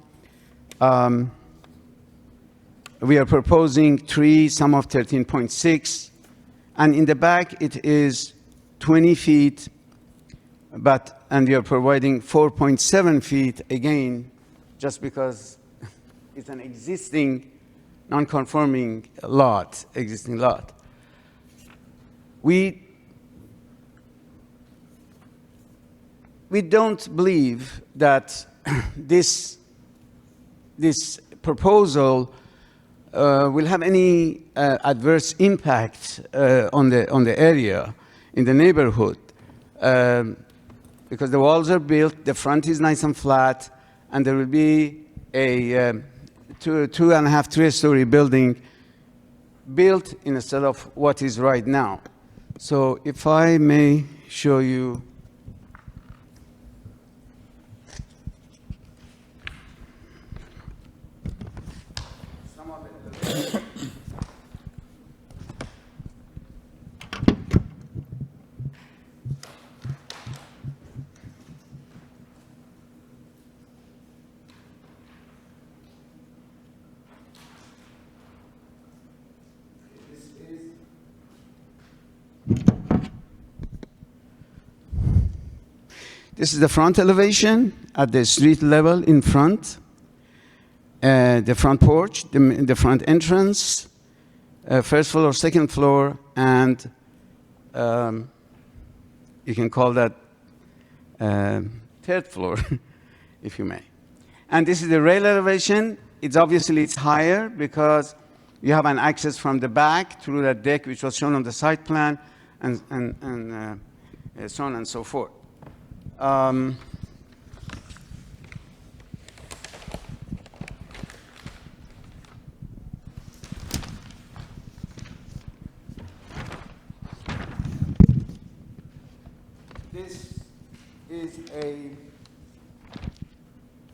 We are proposing 3, some of 13.6, and in the back it is 20 feet, and we are providing 4.7 feet again, just because it's an existing non-conforming lot, existing lot. We don't believe that this proposal will have any adverse impact on the area, in the neighborhood, because the walls are built, the front is nice and flat, and there will be a 2.5, 3-story building built instead of what is right now. So if I may show you. This is the front elevation at the street level in front. The front porch, the front entrance, first floor, second floor, and you can call that third floor, if you may. And this is the rail elevation. It's higher because you have an access from the back through that deck, which was shown on the site plan, and so on and so forth. This is a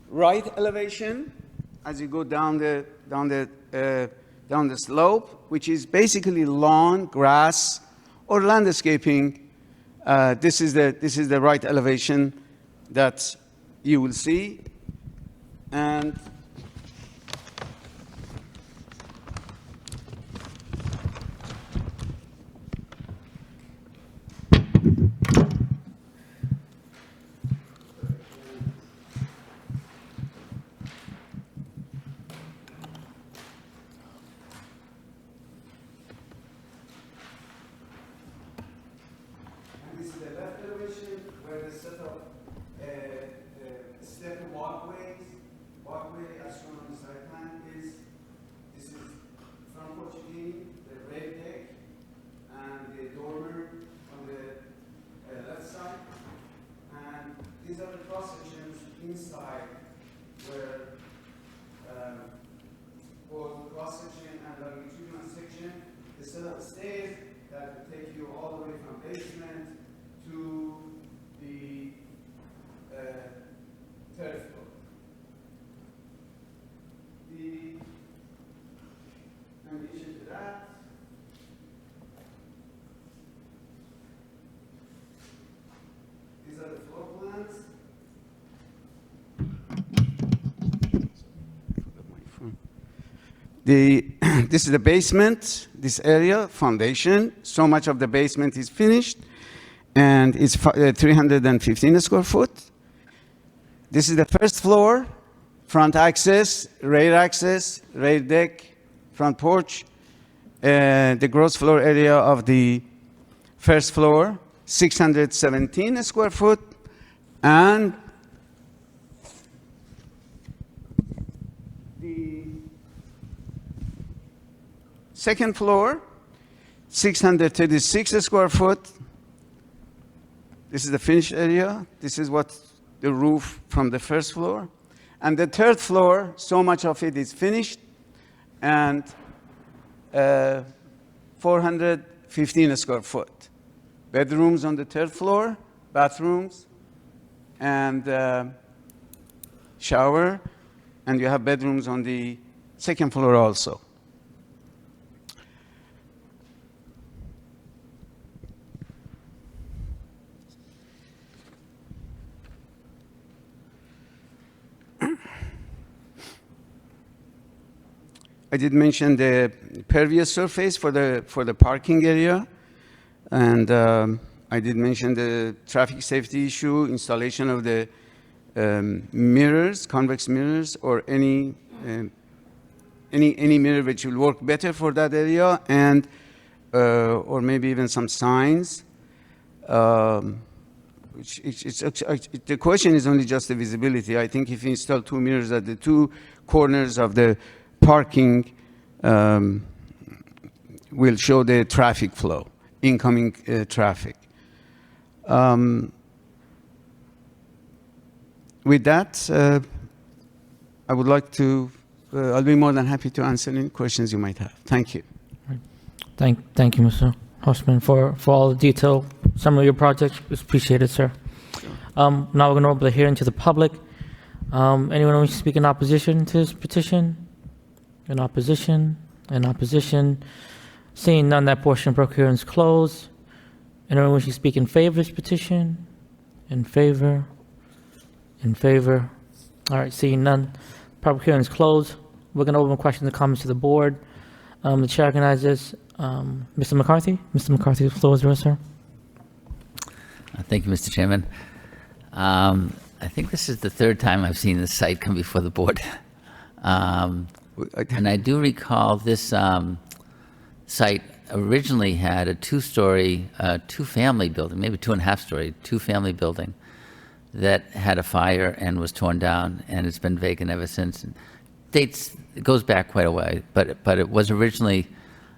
right elevation as you go down the slope, which is basically lawn, grass, or landscaping. This is the right elevation that you will see, and this is the left elevation where the set of step walkway as shown on the side plan is. This is front porch beam, the rail deck, and the dormer on the left side. And these are the cross sections inside where both cross section and longitudinal section, the set of stairs that will take you all the way from basement to the third floor. In addition to that, these are the floor plans. This is the basement, this area, foundation. So much of the basement is finished, and it's 315 square foot. This is the first floor, front access, rear deck, front porch. The gross floor area of the first floor, 617 square foot, and the second floor, 636 square foot. This is the finished area. This is what the roof from the first floor. And the third floor, so much of it is finished, and 415 square foot. Bedrooms on the third floor, bathrooms, and shower, and you have bedrooms on the second floor also. I did mention the pervious surface for the parking area, and I did mention the traffic safety issue, installation of the mirrors, convex mirrors, or any mirror which will work better for that area, and or maybe even some signs. The question is only just the visibility. I think if you install 2 mirrors at the 2 corners of the parking, will show the traffic flow, incoming traffic. With that, I would like to, I'll be more than happy to answer any questions you might have. Thank you. Thank you, Mr. Horstman, for all the detail summary of your project. It's appreciated, sir. Now we're going to open the hearing to the public. Anyone wish to speak in opposition to this petition? In opposition? In opposition? Seeing none, that portion of public hearing is closed. Anyone wish to speak in favor of this petition? In favor? In favor? All right, seeing none, public hearing is closed. We're going to open questions and comments to the board. The chair recognizes Mr. McCarthy. Mr. McCarthy, the floor is yours, sir. Thank you, Mr. Chairman. I think this is the third time I've seen this site come before the board. And I do recall this site originally had a two-story, two-family building, maybe 2.5-story, two-family building that had a fire and was torn down, and it's been vacant ever since. It goes back quite a way, but it was originally,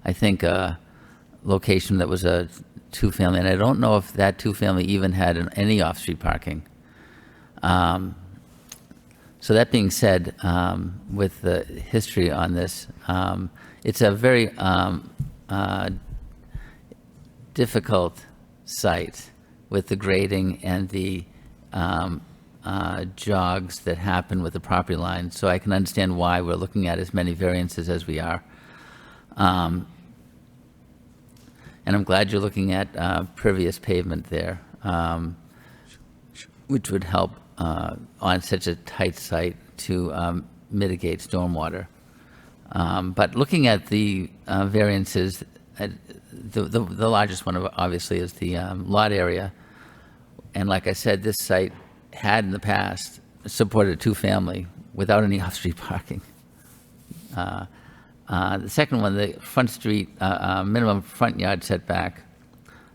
I think, a location that was a two-family, and I don't know if that two-family even had any off-street parking. So that being said, with the history on this, it's a very difficult site with the grading and the jogs that happen with the property line. So I can understand why we're looking at as many variances as we are. And I'm glad you're looking at pervious pavement there, which would help on such a tight site to mitigate stormwater. But looking at the variances, the largest one obviously is the lot area. And like I said, this site had in the past supported a two-family without any off-street parking. The second one, the front street, minimum front yard setback,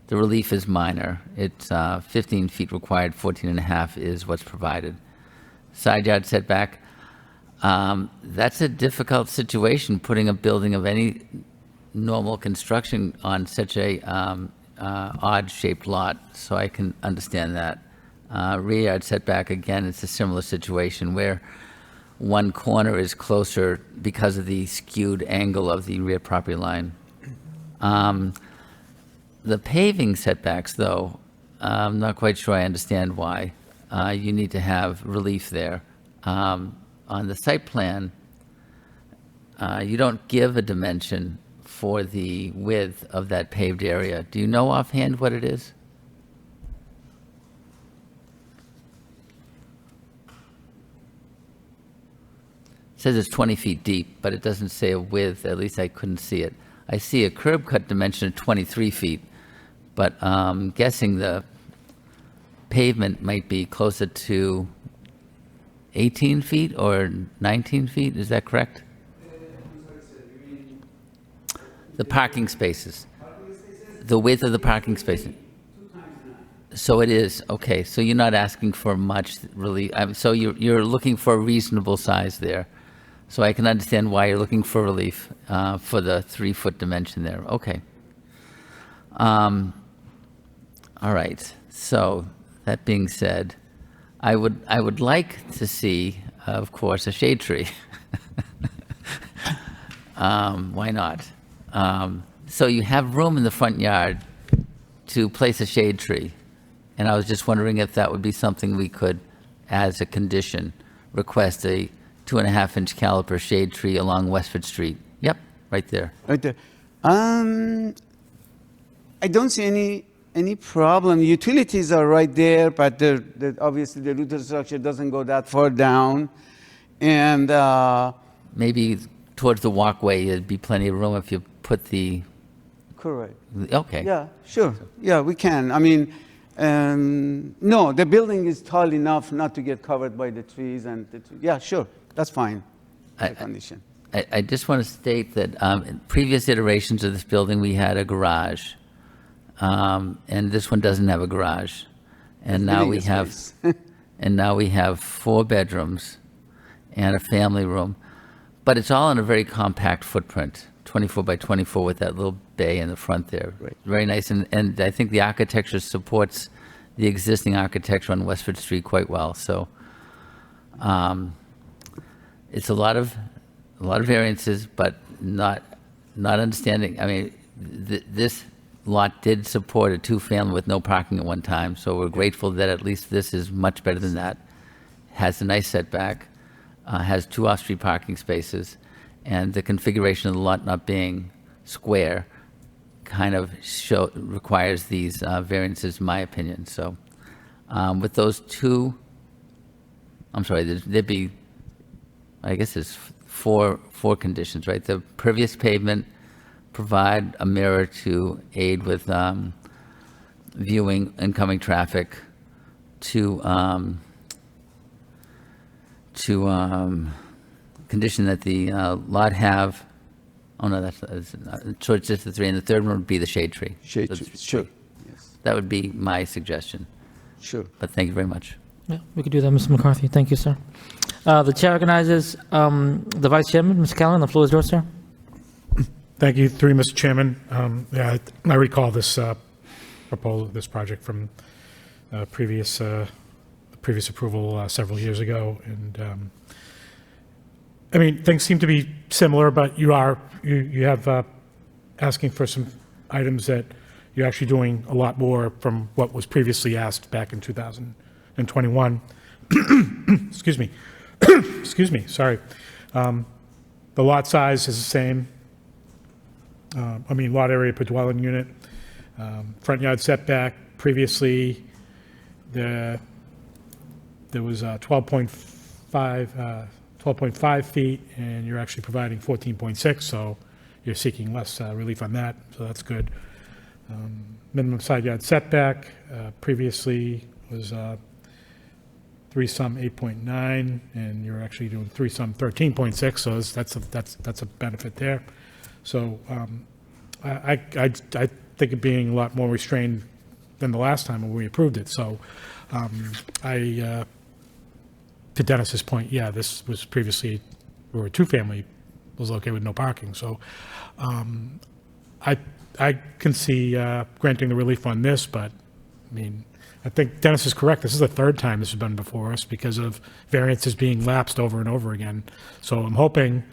the relief is minor. It's 15 feet required, 14.5 is what's provided. Side yard setback, that's a difficult situation, putting a building of any normal construction on such a odd-shaped lot, so I can understand that. Rear yard setback, again, it's a similar situation where one corner is closer because of the skewed angle of the rear property line. The paving setbacks, though, I'm not quite sure I understand why. You need to have relief there. On the site plan, you don't give a dimension for the width of that paved area. Do you know offhand what it is? It says it's 20 feet deep, but it doesn't say a width. At least I couldn't see it. I see a curb cut dimension of 23 feet, but I'm guessing the pavement might be closer to 18 feet or 19 feet. Is that correct? The parking spaces. The width of the parking spaces. So it is, okay, so you're not asking for much, really, so you're looking for a reasonable size there. So I can understand why you're looking for relief for the 3-foot dimension there, okay. All right, so that being said, I would like to see, of course, a shade tree. Why not? So you have room in the front yard to place a shade tree. And I was just wondering if that would be something we could, as a condition, request a 2.5-inch caliper shade tree along Westford Street. Yep, right there. Right there. I don't see any problem. Utilities are right there, but obviously the root of the structure doesn't go that far down. And maybe towards the walkway, there'd be plenty of room if you put the... Correct. Okay. Yeah, sure. Yeah, we can. I mean, no, the building is tall enough not to get covered by the trees. Yeah, sure. That's fine. Condition. I just want to state that in previous iterations of this building, we had a garage. And this one doesn't have a garage. And now we have, and now we have 4 bedrooms and a family room. But it's all in a very compact footprint, 24 by 24 with that little bay in the front there. Right. Very nice. And I think the architecture supports the existing architecture on Westford Street quite well. So it's a lot of variances, but not understanding. I mean, this lot did support a 2-family with no parking at one time, so we're grateful that at least this is much better than that. Has a nice setback, has 2 off-street parking spaces, and the configuration of the lot not being square kind of requires these variances, in my opinion. So with those 2, I'm sorry, there'd be, I guess there's four conditions, right? The pervious pavement, provide a mirror to aid with viewing incoming traffic, condition that the lot have, oh no, so it's just the three, and the third one would be the shade tree. Shade So tree, it's sure. three. That would be my suggestion, Sure. but thank you very much. Yeah, we could do that, Mr. McCarthy. Thank you, sir. The chair recognizes the vice chairman, Mr. Callahan. The floor is yours, sir. Thank you, through Mr. Chairman. Yeah, I recall this proposal, this project from previous approval several years ago, and I mean, things seem to be similar, but you have asking for some items that you're actually doing a lot more from what was previously asked back in 2021. Excuse me. Excuse me, sorry. The lot size is the same. Lot area per dwelling unit. Front yard setback, previously, there was 12.5 feet, and you're actually providing 14.6, so you're seeking less relief on that, so that's good. Minimum side yard setback, previously was 3-some 8.9, and you're actually doing 3-some 13.6, so that's a benefit there. So I think it being a lot more restrained than the last time when we approved it. So to Dennis's point, yeah, this was previously, where a two-family was located with no parking. So I can see granting the relief on this, but I mean, I think Dennis is correct. This is the third time this has been before us because of variances being lapsed over and over again. So I'm hoping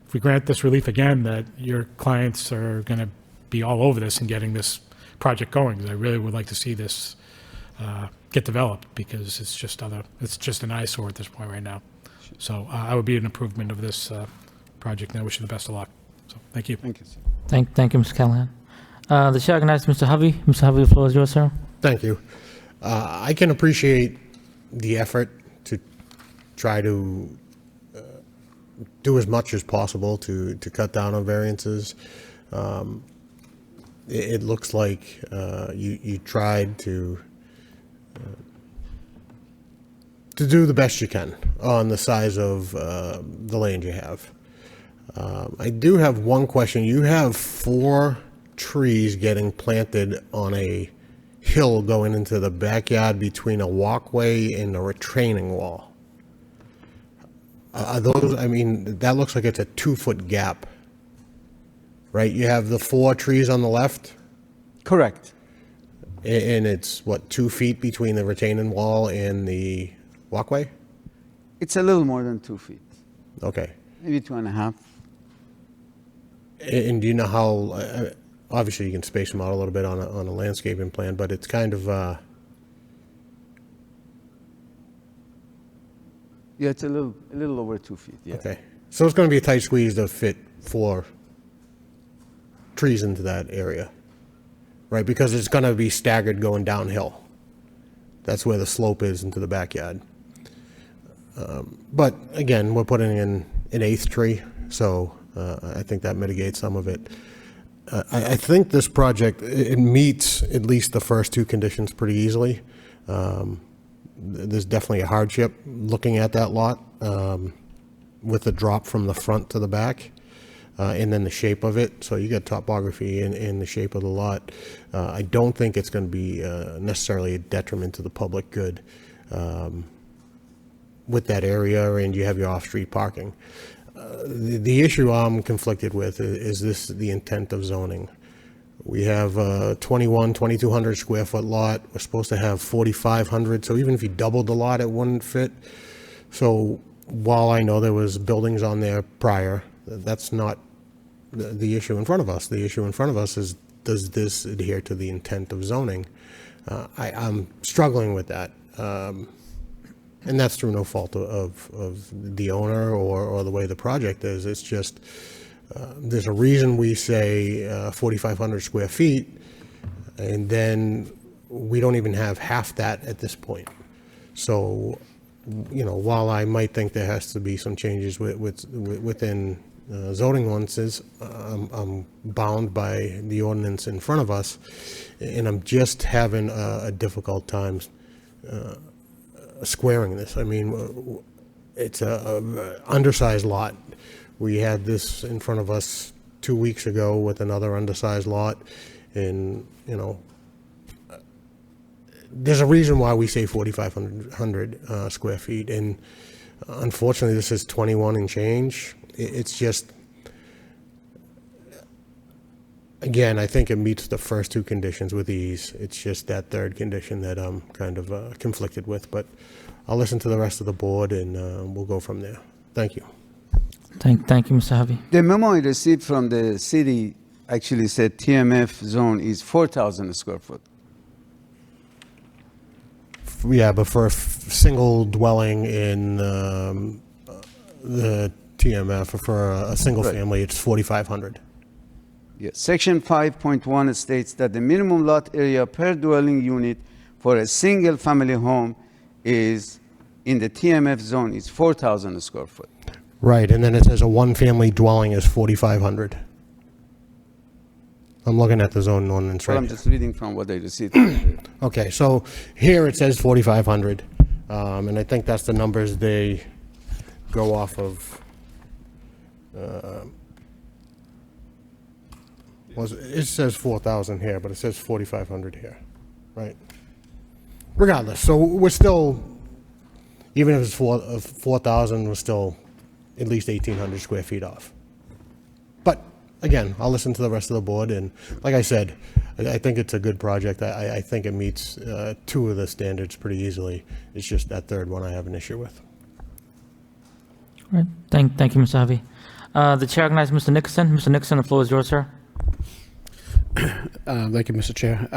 if we grant this relief again, that your clients are going to be all over this and getting this project going. Because I really would like to see this get developed because it's just an eyesore at this point right now. So I would be an improvement of this project, and I wish you the best of luck. So thank you. Thank you, sir. Thank you, Mr. Callahan. The chair recognizes Mr. Hovey. Mr. Hovey, the floor is yours, sir. Thank you. I can appreciate the effort to try to do as much as possible to cut down on variances. It looks like you tried to do the best you can on the size of the land you have. I do have one question. You have 4 trees getting planted on a hill going into the backyard between a walkway and a retaining wall. Are those, I mean, that looks like it's a 2-foot gap, right? You have the 4 trees on the left? Correct. And it's, what, 2 feet between the retaining wall and the walkway? It's a little more than 2 feet, Okay. maybe 2.5. And do you know how, obviously you can space them out a little bit on a landscaping plan, but it's kind of, Yeah, it's a little over 2 feet, yeah. okay. So it's going to be a tight squeeze to fit 4 trees into that area, right? Because it's going to be staggered going downhill. That's where the slope is into the backyard. But again, we're putting in an 8th tree, so I think that mitigates some of it. I think this project, it meets at least the first 2 conditions pretty easily. There's definitely a hardship looking at that lot with the drop from the front to the back and then the shape of it. So you got topography and the shape of the lot. I don't think it's going to be necessarily a detriment to the public good with that area, and you have your off-street parking. The issue I'm conflicted with is the intent of zoning. We have a 2,200 square foot lot. We're supposed to have 4,500. So even if you doubled the lot, it wouldn't fit. So while I know there was buildings on there prior, that's not the issue in front of us. The issue in front of us is, does this adhere to the intent of zoning? I'm struggling with that. And that's through no fault of the owner or the way the project is. It's just, there's a reason we say 4,500 square feet, and then we don't even have half that at this point. So, you know, while I might think there has to be some changes within zoning ordinances, I'm bound by the ordinance in front of us, and I'm just having a difficult time squaring this. I mean, it's a undersized lot. We had this in front of us 2 weeks ago with another undersized lot, and, you know, there's a reason why we say 4,500 square feet, and unfortunately, this is 21 and change. It's just, again, I think it meets the first two conditions with ease. It's just that third condition that I'm kind of conflicted with, but I'll listen to the rest of the board, and we'll go from there. Thank you. Thank you, Mr. Harvey. The memo I received from the city actually said TMF zone is 4,000 square foot. Yeah, but for a single dwelling in the TMF, for a single Right. family, it's 4,500. Yes. Section 5.1 states that the minimum lot area per dwelling unit for a single family home is in the TMF zone is 4,000 square foot. Right, and then it says a one-family dwelling is 4,500. I'm looking at the zone ordinance Well, right I'm here. just reading from what I received. Okay, so here it says 4,500, and I think that's the numbers they go off of. It says 4,000 here, but it says 4,500 here, right? Regardless, so we're still, even if it's 4,000, we're still at least 1,800 square feet off. But again, I'll listen to the rest of the board, and like I said, I think it's a good project. I think it meets two of the standards pretty easily. It's just that third one I have an issue with. Right. Thank you, Mr. Harvey. The chair recognizes Mr. Nicholson. Mr. Nicholson, the floor is yours, sir. Thank you, Mr. Chair.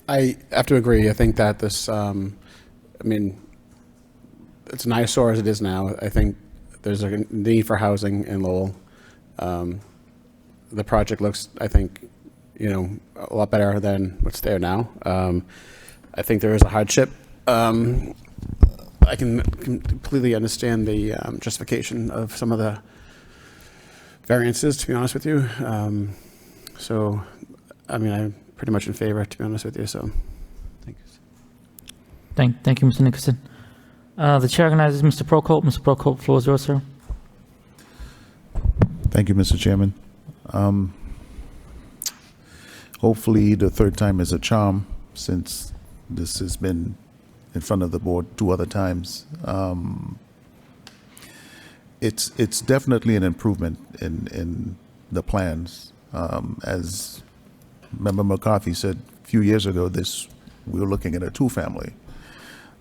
I have to agree. I think that this, I mean, it's an eyesore as it is now. I think there's a need for housing in Lowell. The project looks, I think, you know, a lot better than what's there now. I think there is a hardship. I can completely understand the justification of some of the variances, to be honest with you. So, I mean, I'm pretty much in favor, to be honest with you, so. Thank you. Thank you, Mr. Nicholson. The chair recognizes Mr. Prokop. Mr. Prokop, floor is yours, sir. Thank you, Mr. Chairman. Hopefully, the third time is a charm, since this has been in front of the board 2 other times. It's definitely an improvement in the plans. As Member McCarthy said a few years ago, we were looking at a 2-family.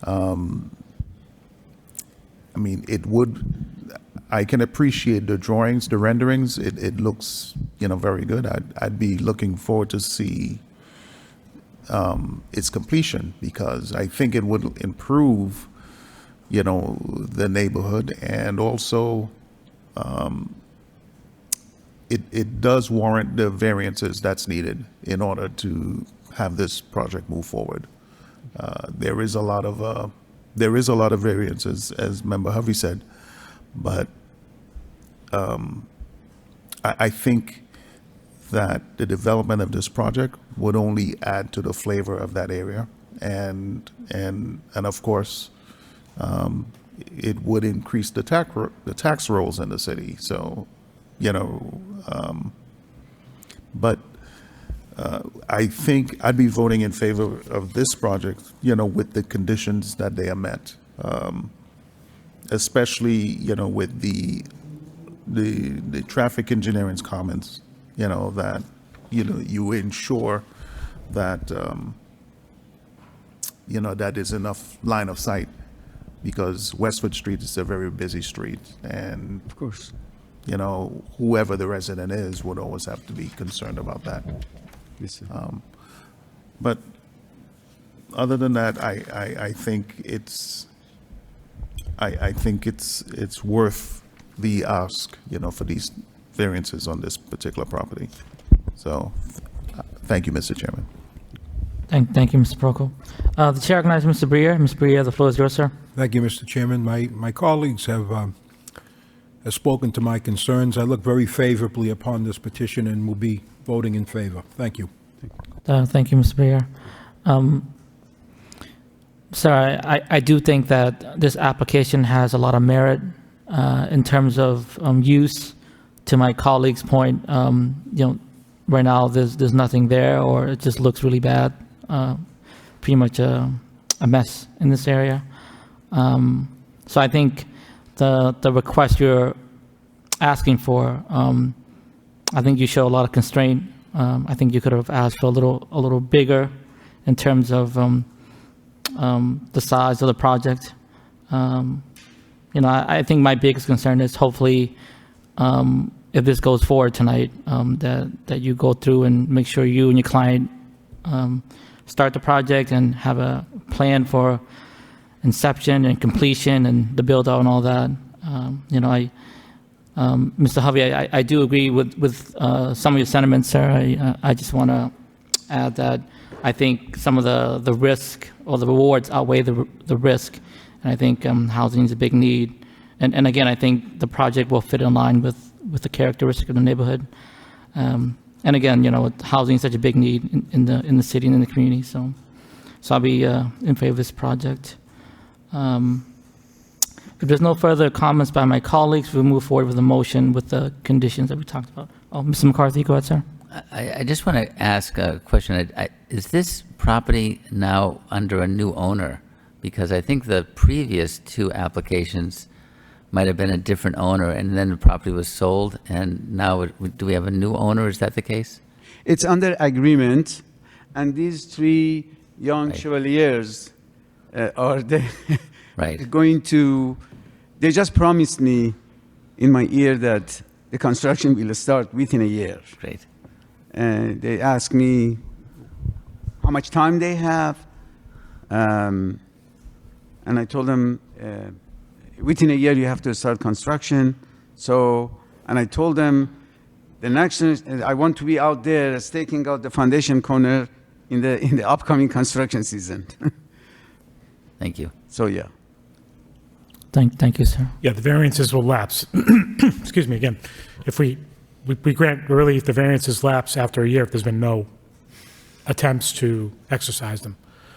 I mean, I can appreciate the drawings, the renderings. It looks, very good. I'd be looking forward to see its completion, because I think it would improve, the neighborhood, and also it does warrant the variances that's needed in order to have this project move forward. There is a lot of variances, as Member Hovey said, but I think that the development of this project would only add to the flavor of that area, and of course, it would increase the tax rolls in the city. So, but I think I'd be voting in favor of this project, with the conditions that they are met, especially, with the traffic engineering's comments, that, you ensure that, that there's enough line of sight, because Westwood Street is a very busy street, and Of course. whoever the resident is would always have to be concerned about that. Yes, sir. But other than that, I think it's worth the ask, for these variances on this particular property. So, thank you, Mr. Chairman. Thank you, Mr. Prokop. The chair recognizes Mr. Briere. Mr. Briere, the floor is yours, sir. Thank you, Mr. Chairman. My colleagues have spoken to my concerns. I look very favorably upon this petition and will be voting in favor. Thank you. Thank you, Mr. Briere. Sir, I do think that this application has a lot of merit in terms of use. To my colleague's point, right now there's nothing there, or it just looks really bad. Pretty much a mess in this area. So I think the request you're asking for, I think you show a lot of constraint. I think you could have asked for a little bigger in terms of the size of the project. I think my biggest concern is hopefully if this goes forward tonight, that you go through and make sure you and your client start the project and have a plan for inception and completion and the build out and all that. Mr. Hovey, I do agree with some of your sentiments, sir. I just want to add that I think some of the risk or the rewards outweigh the risk, and I think housing is a big need. And again, I think the project will fit in line with the characteristic of the neighborhood. And again, housing is such a big need in the city and in the community. So I'll be in favor of this project. If there's no further comments by my colleagues, we'll move forward with the motion with the conditions that we talked about. Oh, Mr. McCarthy, go ahead, sir. I just want to ask a question. Is this property now under a new owner? Because I think the previous two applications might have been a different owner, and then the property was sold, and now do we have a new owner? Is that the case? It's under agreement, and these three young chevaliers are going to, they just promised me in my ear that the construction will start within a year. Great. And they asked me how much time they have, and I told them within a year you have to start construction. And I told them the next, I want to be out there staking out the foundation corner in the upcoming construction season. Thank you. So yeah. Thank you, sir. Yeah, the variances will lapse. Excuse me, again. If we grant relief, the variances lapse after a year if there's been no attempts to exercise them.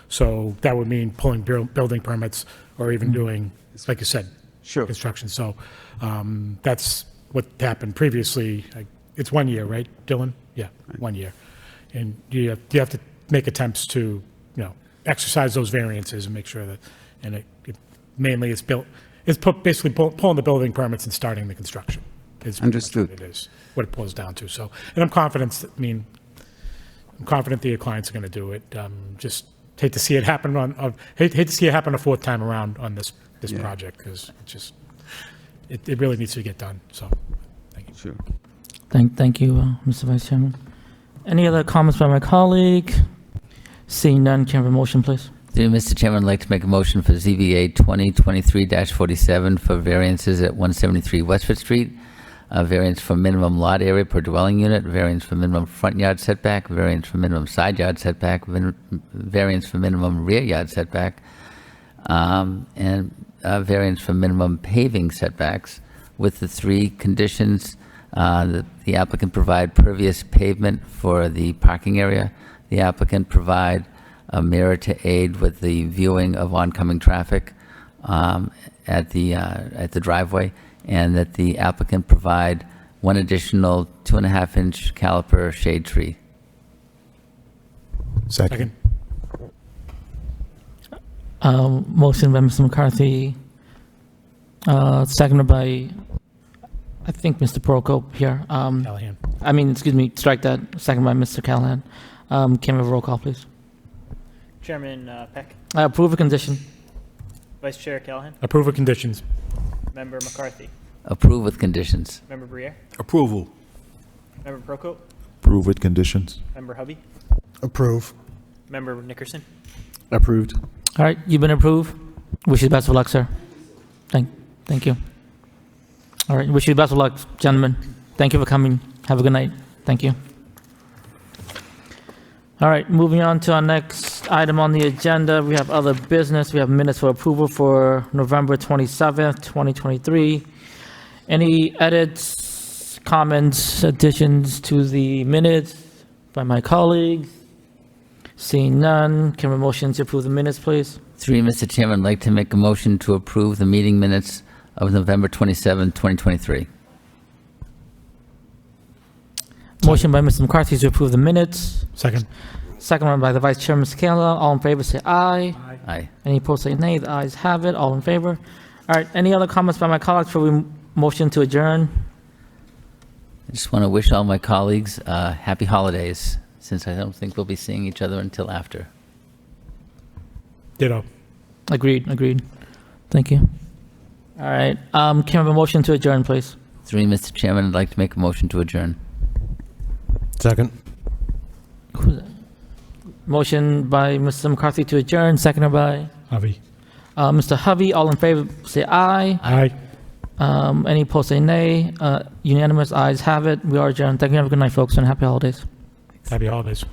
So that would mean pulling building permits or even doing, like you said, construction. So that's what happened previously. It's 1 year, right, Dylan? Yeah, 1 year. And you have to make attempts to, exercise those variances and make sure that, and mainly it's basically pulling the building permits and starting the construction. Understood. It is what it boils down to. So, and I'm confident that your clients are going to do it. Just hate to see it happen hate to see it happen a fourth time around on this project, because it really needs to get done. So, thank you. Sure. Thank you, Mr. Vice Chairman. Any other comments by my colleague? Seeing none, can I have a motion, please? Mr. Chairman, I'd like to make a motion for ZBA 2023-47 for variances at 173 Westford Street, variance for minimum lot area per dwelling unit, variance for minimum front yard setback, variance for minimum side yard setback, variance for minimum rear yard setback, and variance for minimum paving setbacks, with the three conditions. The applicant provide pervious pavement for the parking area. The applicant provide a mirror to aid with the viewing of oncoming traffic at the driveway, and that the applicant provide one additional 2.5-inch caliper shade tree. Second. Motion by Mr. McCarthy, seconded by, I think, Mr. Prokop here. Callahan. Strike that. Second by Mr. Callahan. Can we have a roll call, please? Chairman Peck, Approve a condition. Vice Chair Callahan, Approve of conditions. Member McCarthy, Approve with conditions. Member Briere, Approval. Member Prokop, Approve with conditions. Member Hubby, Approve. Member Nickerson. Approved. All right, you've been approved. Wish you the best of luck, sir. Thank you. All right, wish you the best of luck, gentlemen. Thank you for coming. Have a good night. Thank you. All right, moving on to our next item on the agenda. We have other business. We have minutes for approval for November 27th, 2023. Any edits, comments, additions to the minutes by my colleagues? Seeing none, can we motion to approve the minutes, please? Three, Mr. Chairman, I'd like to make a motion to approve the meeting minutes of November 27, 2023. Motion by Mr. McCarthy to approve the minutes. Second. Second one by the Vice Chair, Mr. Scanlon. All in favor, say aye. Aye. Any opposed, say nay. The ayes have it. All in favor. All right, any other comments by my colleagues before we motion to adjourn? I just want to wish all my colleagues happy holidays, since I don't think we'll be seeing each other until after. Ditto. Agreed. Thank you. All right, can I have a motion to adjourn, please? Three, Mr. Chairman, I'd like to make a motion to adjourn. Second. Who's that? Motion by Mr. McCarthy to adjourn, seconded by Avi. Mr. Hovey. All in favor, say aye. Aye. Any opposed, say nay. Unanimous, ayes have it. We are adjourned. Thank you. Have a good night, folks, and happy holidays. Happy holidays.